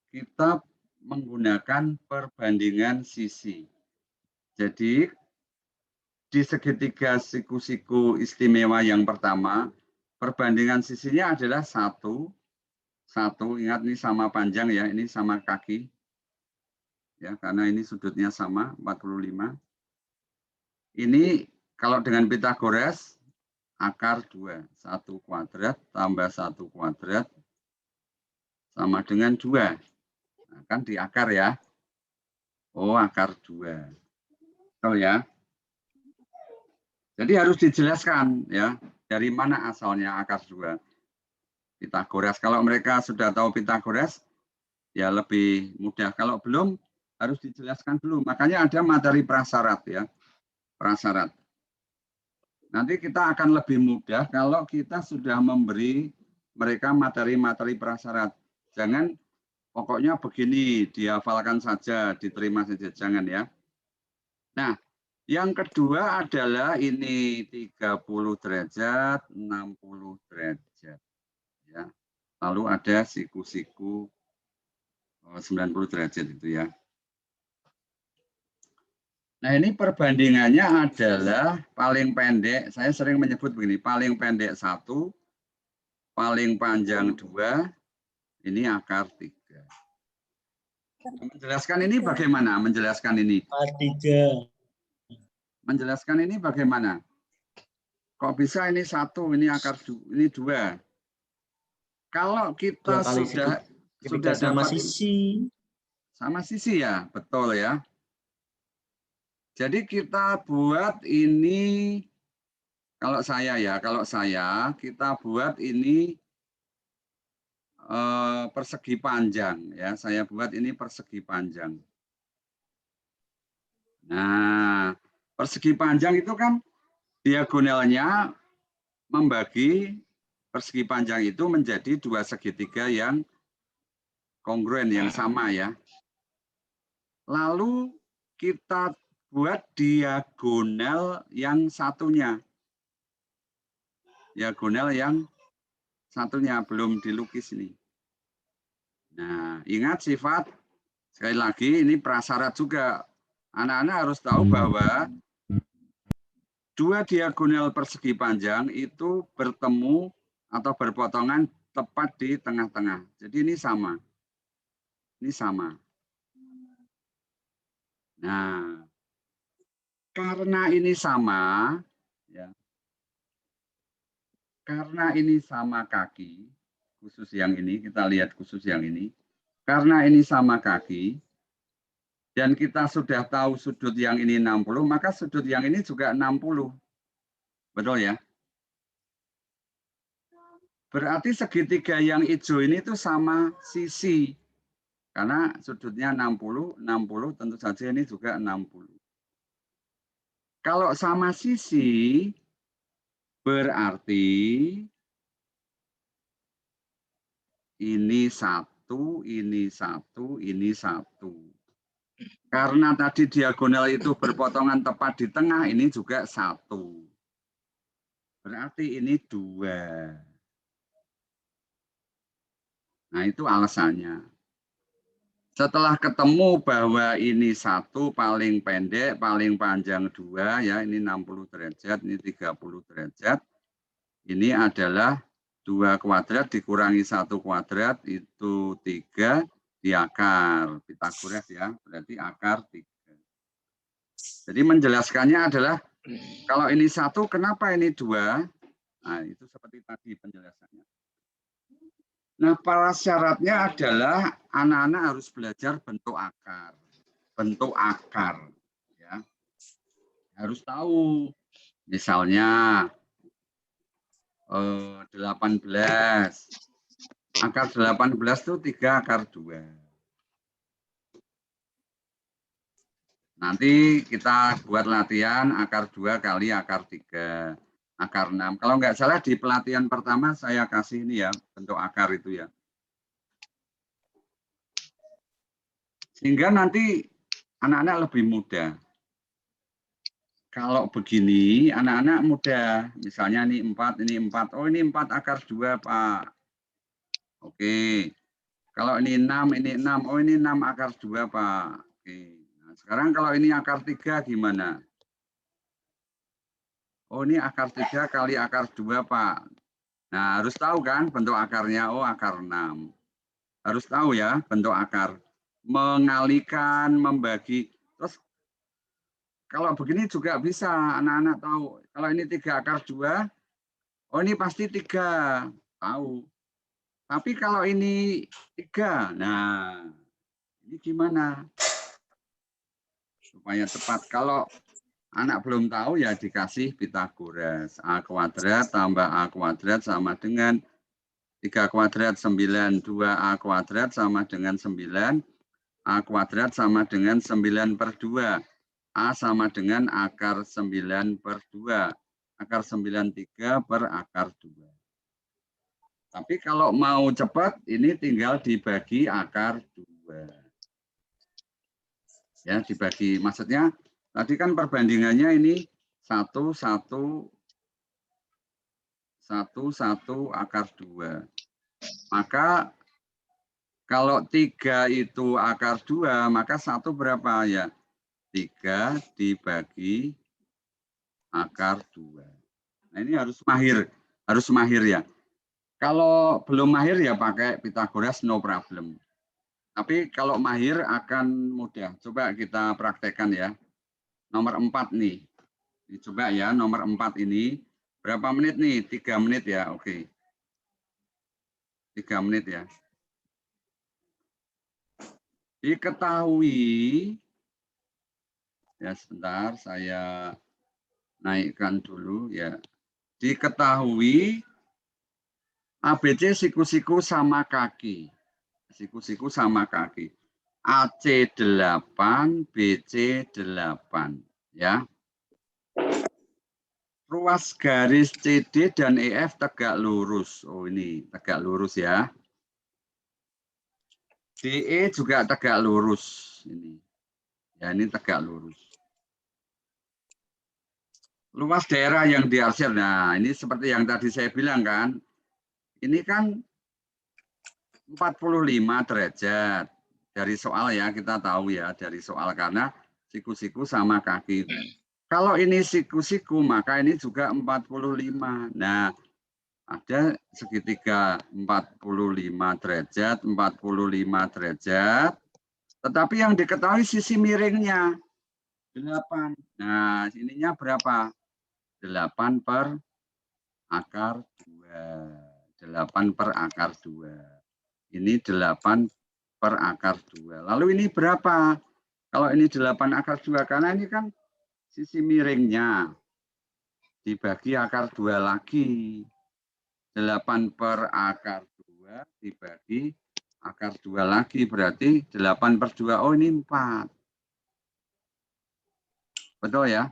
kita menggunakan perbandingan sisi. Jadi, di segitiga siku-siku istimewa yang pertama, perbandingan sisinya adalah 1. Ingat ini sama panjang ya, ini sama kaki. Ya, karena ini sudutnya sama, 45. Ini kalau dengan Pythagoras, akar 2. 1 kuadrat tambah 1 kuadrat sama dengan 2. Nah, kan di akar ya. Oh, akar 2. Betul ya. Jadi harus dijelaskan ya, dari mana asalnya akar 2. Pythagoras. Kalau mereka sudah tahu Pythagoras, ya lebih mudah. Kalau belum, harus dijelaskan dulu. Makanya ada materi prasyarat ya. Prasyarat. Nanti kita akan lebih mudah kalau kita sudah memberi mereka materi-materi prasyarat. Jangan pokoknya begini, dihafalkan saja, diterima saja, jangan ya. Nah, yang kedua adalah ini 30 derajat, 60 derajat. Ya. Lalu ada siku-siku 90 derajat itu ya. Nah, ini perbandingannya adalah paling pendek, saya sering menyebut begini, paling pendek 1, paling panjang 2, ini akar 3. Menjelaskan ini bagaimana? Menjelaskan ini. Menjelaskan ini bagaimana? Kok bisa ini 1, ini akar 2, ini 2. Kalau kita sudah sama dapat sisi. Sama sisi ya, betul ya. Jadi kita buat ini, kalau saya kita buat ini persegi panjang ya. Saya buat ini persegi panjang. Nah, persegi panjang itu kan diagonalnya membagi persegi panjang itu menjadi dua segitiga yang kongruen, yang sama ya. Lalu kita buat diagonal yang satunya. Diagonal yang satunya belum dilukis ini. Nah, ingat sifat, sekali lagi ini prasyarat juga. Anak-anak harus tahu bahwa dua diagonal persegi panjang itu bertemu atau berpotongan tepat di tengah-tengah. Jadi ini sama. Ini sama. Nah, karena ini sama, ya, karena ini sama kaki, khusus yang ini, kita lihat khusus yang ini. Karena ini sama kaki, dan kita sudah tahu sudut yang ini 60, maka sudut yang ini juga 60. Betul ya? Berarti segitiga yang hijau ini itu sama sisi. Karena sudutnya 60, 60 tentu saja ini juga 60. Kalau sama sisi, berarti ini satu, ini satu, ini satu. Karena tadi diagonal itu berpotongan tepat di tengah, ini juga satu. Berarti ini 2. Nah, itu alasannya. Setelah ketemu bahwa ini satu paling pendek, paling panjang 2, ya ini 60 derajat, ini 30 derajat. Ini adalah 2 kuadrat dikurangi 1 kuadrat, itu 3 di akar. Pythagoras ya, berarti akar 3. Jadi menjelaskannya adalah, kalau ini 1, kenapa ini 2? Nah, itu seperti tadi penjelasannya. Nah, prasyaratnya adalah anak-anak harus belajar bentuk akar. Bentuk akar. Ya. Harus tahu. Misalnya 18. Akar 18 itu 3 akar 2. Nanti kita buat latihan akar 2 kali akar 3. Akar 6. Kalau nggak salah di pelatihan pertama saya kasih ini ya, bentuk akar itu ya. Sehingga nanti anak-anak lebih mudah. Kalau begini, anak-anak mudah. Misalnya ini 4, ini 4. Oh ini 4 akar 2, Pak. Oke. Kalau ini 6, ini 6. Oh ini 6 akar 2, Pak. Oke. Nah, sekarang kalau ini akar 3 gimana? Oh ini akar 3 kali akar 2, Pak. Nah harus tahu kan bentuk akarnya. Oh akar 6. Harus tahu ya bentuk akar. Mengalikan, membagi. Terus kalau begini juga bisa anak-anak tahu. Kalau ini 3 akar 2, oh ini pasti 3. Tahu. Tapi kalau ini 3, nah ini gimana? Supaya tepat. Kalau anak belum tahu ya dikasih Pythagoras. A kuadrat tambah A kuadrat sama dengan 3 kuadrat 9. 2A kuadrat sama dengan 9. A kuadrat sama dengan 9/2. A sama dengan akar 9/2. Akar 93 per akar 2. Tapi kalau mau cepat, ini tinggal dibagi akar 2. Ya, dibagi. Maksudnya, tadi kan perbandingannya ini 1, 1, 1 akar 2. Maka kalau 3 itu akar 2, maka 1 berapa ya? 3 dibagi akar 2. Nah ini harus mahir ya. Kalau belum mahir ya pakai Pythagoras no problem. Tapi kalau mahir akan mudah. Coba kita praktekkan ya. Nomor 4 nih. Coba ya nomor 4 ini. Berapa menit nih? 3 menit ya. Oke. 3 menit ya. Diketahui. Ya sebentar saya naikkan dulu ya. Diketahui ABC siku-siku sama kaki. Siku-siku sama kaki. AC 8, BC 8. Ya. ruas garis CD dan EF tegak lurus. Oh, ini tegak lurus ya. DE juga tegak lurus. Ini. Ya, ini tegak lurus. Luas daerah yang diarsir. Nah, ini seperti yang tadi saya bilang kan. Ini kan 45 derajat. Dari soal ya, kita tahu ya. Dari soal karena siku-siku sama kaki. Kalau ini siku-siku, maka ini juga 45. Nah, ada segitiga 45 derajat, 45 derajat. Tetapi yang diketahui sisi miringnya 8. Nah, ininya berapa? 8 per akar 2. 8 per akar 2. Ini 8 per akar 2. Lalu ini berapa? Kalau ini 8 akar 2, karena ini kan sisi miringnya dibagi akar 2 lagi. 8 per akar 2 dibagi akar 2 lagi. Berarti 8 per 2. Oh, ini 4. Betul ya?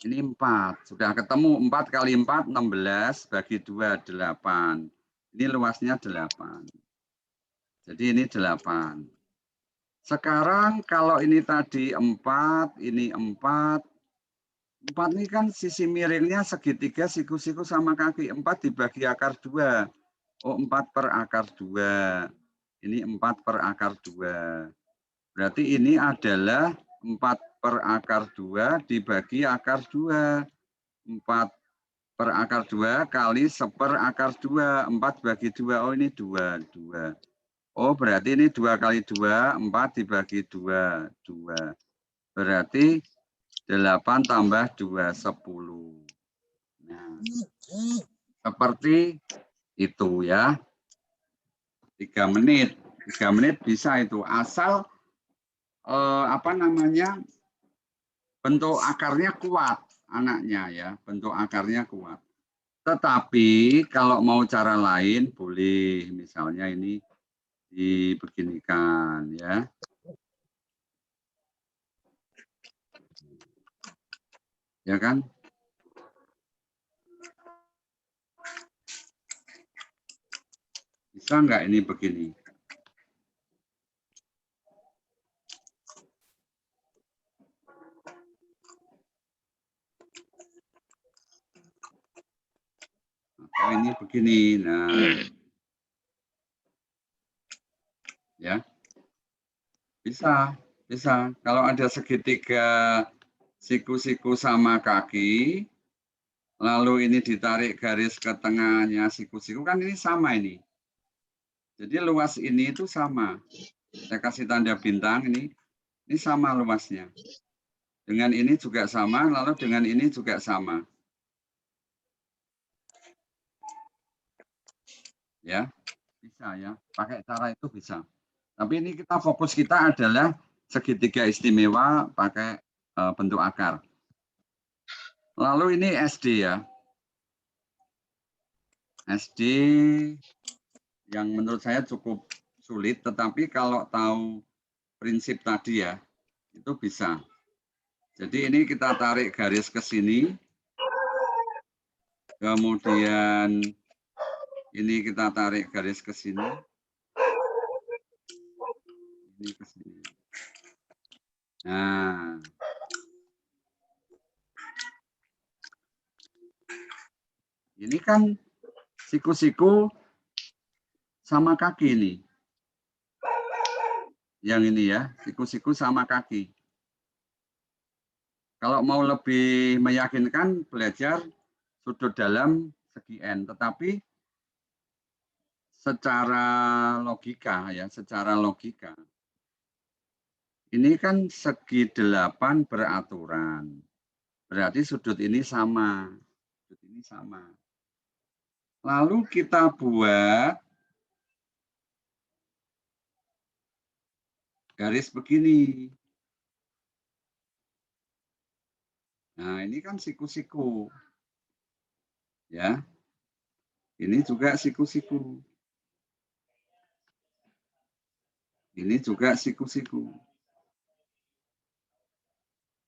Ini 4. Sudah ketemu 4 kali 4, 16. Bagi 2, 8. Ini luasnya 8. Jadi ini 8. Sekarang kalau ini tadi 4, ini 4. 4 ini kan sisi miringnya segitiga siku-siku sama kaki. 4 dibagi akar 2. Oh, 4 per akar 2. Ini 4 per akar 2. Berarti ini adalah 4 per akar 2 dibagi akar 2. 4 per akar 2 kali 1 per akar 2. 4 bagi 2. Oh, ini 2. 2. Oh, berarti ini 2 kali 2. 4 dibagi 2. 2. Berarti 8 tambah 2, 10. Nah, seperti itu ya. 3 menit. 3 menit bisa itu. Asal bentuk akarnya kuat anaknya ya. Bentuk akarnya kuat. Tetapi kalau mau cara lain boleh. Misalnya ini dibeginikan ya. Ya kan? Bisa enggak ini begini? Atau ini begini. Nah. Ya. Bisa, bisa. Kalau ada segitiga siku-siku sama kaki, lalu ini ditarik garis ke tengahnya siku-siku, kan ini sama ini. Jadi luas ini itu sama. Saya kasih tanda bintang ini sama luasnya. Dengan ini juga sama, lalu dengan ini juga sama. Ya, bisa ya. Pakai cara itu bisa. Tapi ini fokus kita adalah segitiga istimewa pakai bentuk akar. Lalu ini SD ya. SD yang menurut saya cukup sulit, tetapi kalau tahu prinsip tadi ya, itu bisa. Jadi ini kita tarik garis ke sini. Kemudian ini kita tarik garis ke sini. Ini ke sini. Nah. Ini kan siku-siku sama kaki ini. Yang ini ya, siku-siku sama kaki. Kalau mau lebih meyakinkan, belajar sudut dalam segi N. Tetapi secara logika ya, secara logika. Ini kan segi 8 beraturan. Berarti sudut ini sama. Sudut ini sama. Lalu kita buat garis begini. Nah, ini kan siku-siku. Ya. Ini juga siku-siku. Ini juga siku-siku.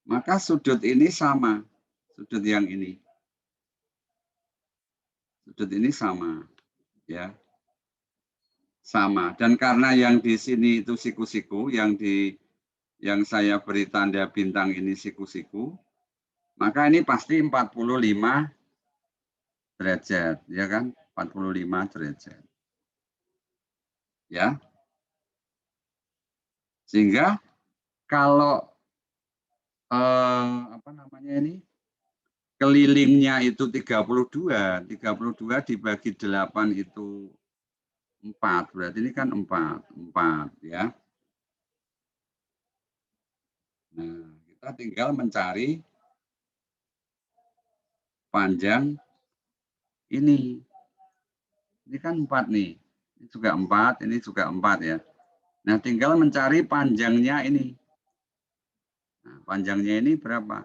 Maka sudut ini sama. sudut yang ini. Sudut ini sama, ya. Sama. Dan karena yang di sini itu siku-siku, yang saya beri tanda bintang ini siku-siku, maka ini pasti 45 derajat, ya kan? 45 derajat. Ya. Sehingga kalau apa namanya ini? Kelilingnya itu 32 dibagi 8 itu 4, berarti ini kan 4 ya. Nah, kita tinggal mencari panjang ini. Ini kan 4 nih. Ini juga 4, ini juga 4 ya. Nah, tinggal mencari panjangnya ini. Nah, panjangnya ini berapa?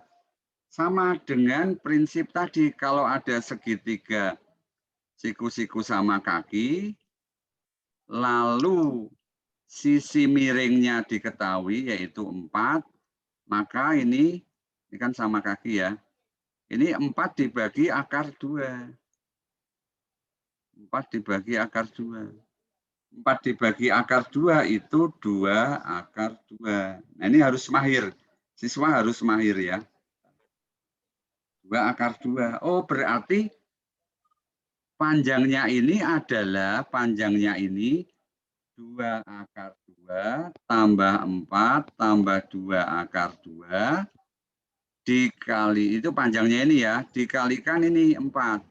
Sama dengan prinsip tadi, kalau ada segitiga siku-siku sama kaki, lalu sisi miringnya diketahui yaitu 4, maka ini kan sama kaki ya. Ini 4 dibagi akar 2. 4 dibagi akar 2. 4 dibagi akar 2 itu 2 akar 2. Nah, ini harus mahir. Siswa harus mahir ya. 2 akar 2. Oh, berarti panjangnya ini adalah 2 akar 2 tambah 4 tambah 2 akar 2 dikali, itu panjangnya ini ya, dikalikan ini 4.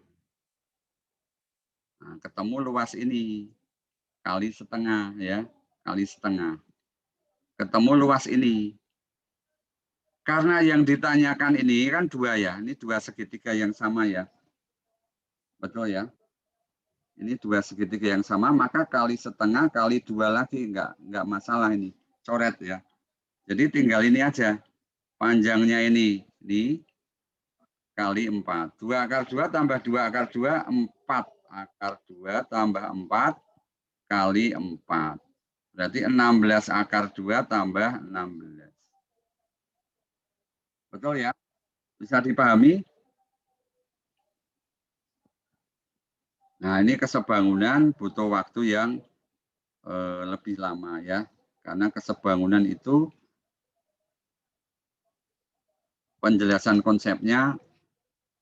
Nah, ketemu luas ini kali setengah ya, kali setengah. Ketemu luas ini. Karena yang ditanyakan ini kan 2 ya, ini 2 segitiga yang sama ya. Betul ya. Ini 2 segitiga yang sama, maka kali setengah kali 2 lagi, enggak masalah ini, coret ya. Jadi tinggal ini aja, panjangnya ini kali 4. 2 akar 2 tambah 2 akar 2, 4 akar 2 tambah 4 kali 4. Berarti 16 akar 2 tambah 16. Betul ya? Bisa dipahami? Nah, ini kesebangunan butuh waktu yang lebih lama ya. Karena kesebangunan itu penjelasan konsepnya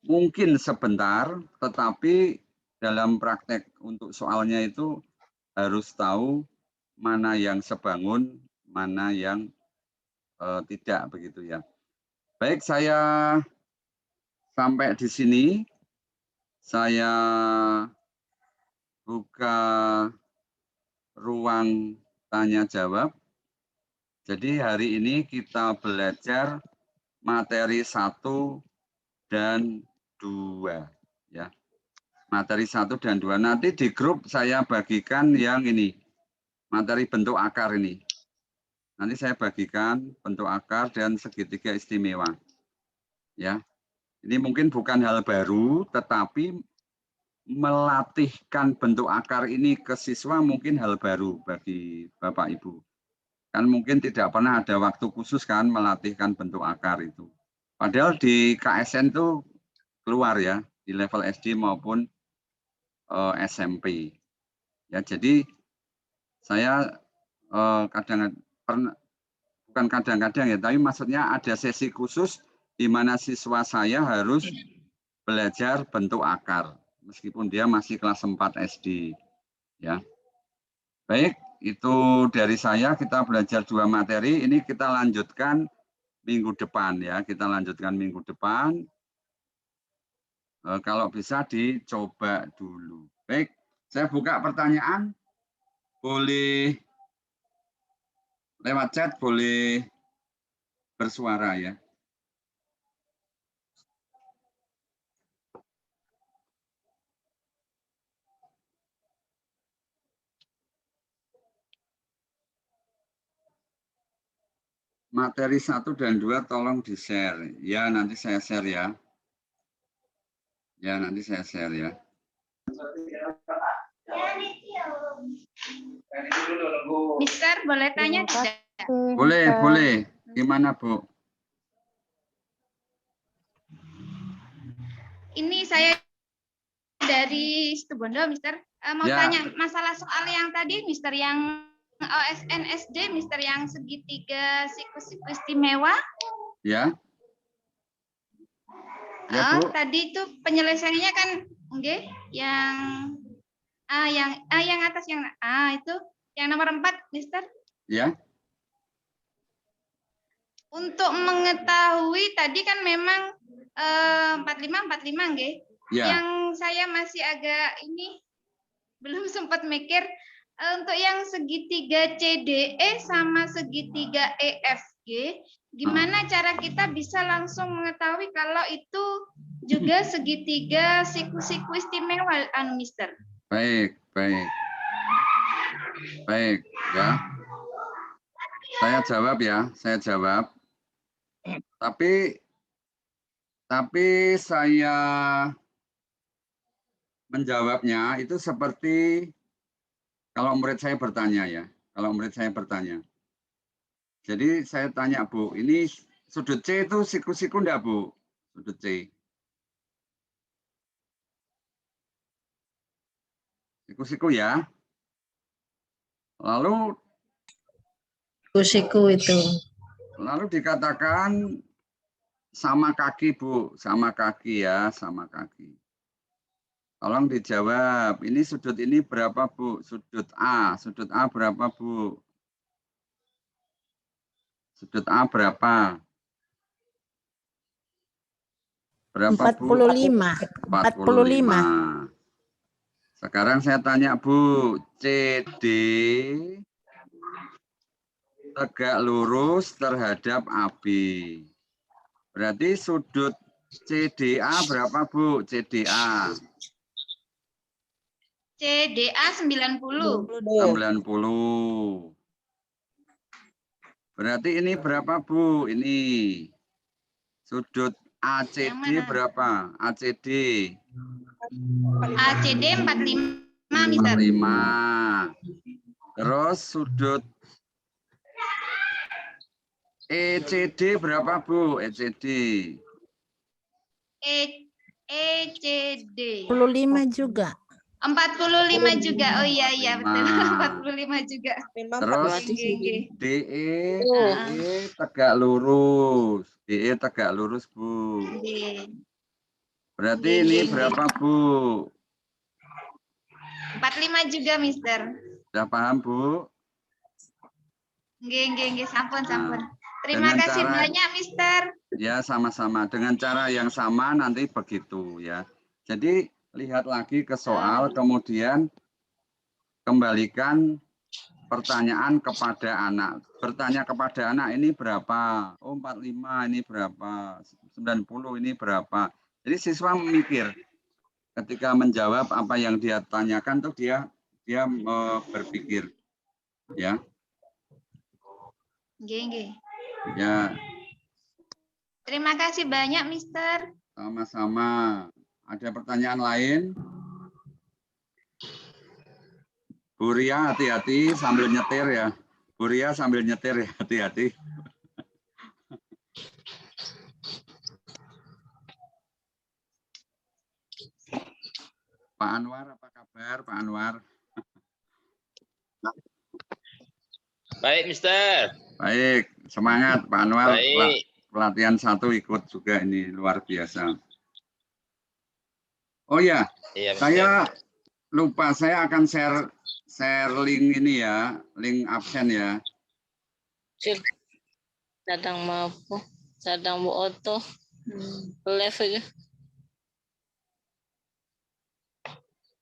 mungkin sebentar, tetapi dalam praktek untuk soalnya itu harus tahu mana yang sebangun, mana yang tidak begitu ya. Baik, saya sampai di sini. Saya buka ruang tanya jawab. Jadi hari ini kita belajar materi 1 dan 2 ya. Materi 1 dan 2. Nanti di grup saya bagikan yang ini. Materi bentuk akar ini. Nanti saya bagikan bentuk akar dan segitiga istimewa. Ya. Ini mungkin bukan hal baru, tetapi melatihkan bentuk akar ini ke siswa mungkin hal baru bagi Bapak Ibu. Kan mungkin tidak pernah ada waktu khusus kan melatihkan bentuk akar itu. Padahal di KSN itu keluar ya, di level SD maupun SMP. Ya, jadi saya bukan kadang-kadang ya, tapi maksudnya ada sesi khusus di mana siswa saya harus belajar bentuk akar meskipun dia masih kelas 4 SD ya. Baik, itu dari saya. Kita belajar 2 materi, ini kita lanjutkan minggu depan ya, kita lanjutkan minggu depan. Kalau bisa dicoba dulu. Baik, saya buka pertanyaan. Boleh lewat chat, boleh bersuara ya. Materi 1 dan 2 tolong di-share. Ya, nanti saya share ya. Ya, nanti saya share ya. Mister, boleh tanya tidak? Boleh, boleh. Gimana, Bu? Ini saya dari Situbondo, Mister. Mau Ya. tanya masalah soal yang tadi, Mister, yang OSN SD, Mister, yang segitiga siku-siku istimewa. Ya. Ya, Bu. Tadi itu penyelesaiannya kan, okay, yang atas yang itu yang nomor 4, Mister. Ya. Untuk mengetahui tadi kan memang 45 nggih. Ya. Yang saya masih agak ini belum sempat mikir untuk yang segitiga CDE sama segitiga EFG, gimana cara kita bisa langsung mengetahui kalau itu juga segitiga siku-siku istimewa, Mister? Baik, baik. Baik, ya. Saya jawab ya, saya jawab. Tapi saya menjawabnya itu seperti kalau murid saya bertanya ya, kalau murid saya bertanya. Jadi saya tanya, Bu, ini sudut C itu siku-siku enggak, Bu? Sudut C. Siku-siku ya. Lalu siku itu. Lalu dikatakan sama kaki, Bu, sama kaki ya, sama kaki. Tolong dijawab, ini sudut ini berapa, Bu? Sudut A berapa, Bu? Sudut A berapa? Berapa, Bu? 45. Sekarang saya tanya, Bu, CD tegak lurus terhadap AB. Berarti sudut CDA berapa, Bu? CDA. CDA 90. 90. Berarti ini berapa, Bu? Ini sudut ACD berapa? ACD. ACD 45, Mister. 45. Terus sudut ECD berapa, Bu? ECD. ECD. 45 juga. 45 juga. Oh iya betul. 45 juga. Terus DE tegak lurus. DE tegak lurus, Bu. Berarti ini berapa, Bu? 45 juga, Mister. Sudah paham, Bu? Nggih, sampun. Terima kasih banyak, Mister. Ya, sama-sama. Dengan cara yang sama nanti begitu ya. Jadi lihat lagi ke soal, kemudian kembalikan pertanyaan kepada anak. Bertanya kepada anak, ini berapa? Oh, 45 ini berapa? 90 ini berapa? Jadi siswa memikir ketika menjawab apa yang dia tanyakan tuh dia berpikir. Ya. Nggih. Ya. Terima kasih banyak, Mister. Sama-sama. Ada pertanyaan lain? Bu Ria, hati-hati sambil nyetir ya. Bu Ria sambil nyetir ya, hati-hati. Pak Anwar, apa kabar Pak Anwar? Baik, Mister. Baik, semangat Pak Anwar. Baik. Pelatihan 1 ikut juga ini, luar biasa. Oh ya, Iya, saya lupa, saya akan share link ini ya, link absen ya. Sadang mampu, sadang bu oto, live aja.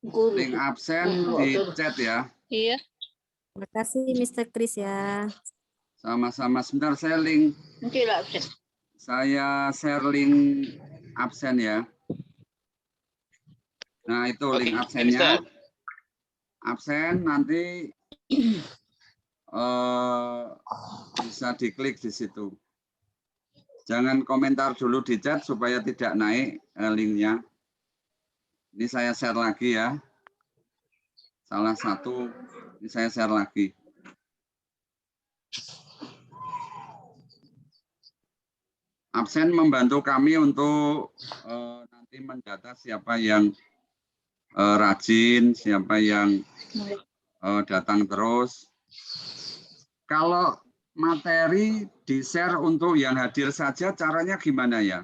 Link absen di chat ya. Iya. Terima kasih Mr. Kris ya. Sama-sama, sebentar saya share link absen ya. Nah, itu link absennya. Absen nanti bisa diklik di situ. Jangan komentar dulu di chat supaya tidak naik linknya. Ini saya share lagi ya. Salah satu, ini saya share lagi. Absen membantu kami untuk nanti nanti mendata siapa yang rajin, siapa yang datang terus. Kalau materi di-share untuk yang hadir saja, caranya gimana ya?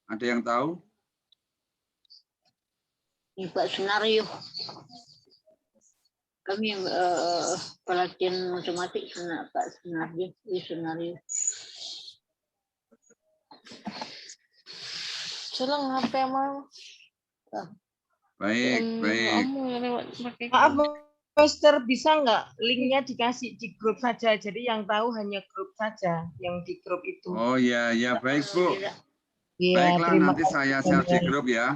Ada yang tahu? Pak Sunario. Kami yang pelatihan matematik Pak Sunario. Selang HP mau. Baik, baik. Maaf, Mister, bisa nggak linknya dikasih di grup saja? Jadi yang tahu hanya grup saja, yang di grup itu. Oh ya, ya baik Bu. Iya, Baiklah, terima nanti saya kasih. share di grup ya.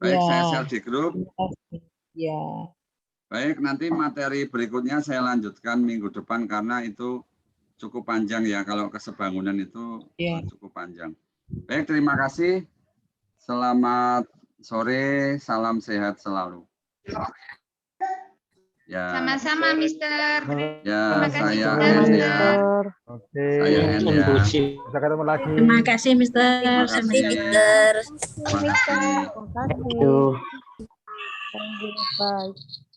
Baik, Ya. saya share di grup. Terima kasih. Ya. Baik, nanti materi berikutnya saya lanjutkan minggu depan karena itu cukup panjang ya. Kalau kesebangunan itu Ya. cukup panjang. Baik, terima kasih. Selamat sore, salam sehat selalu. Ya, Sama-sama, Mister. ya Terima kasih, saya Mister. end ya. Oke. Saya end ya. Bisa ketemu lagi. Terima kasih, Mister. Terima kasih. Mister. Terima kasih. Aduh. Bye.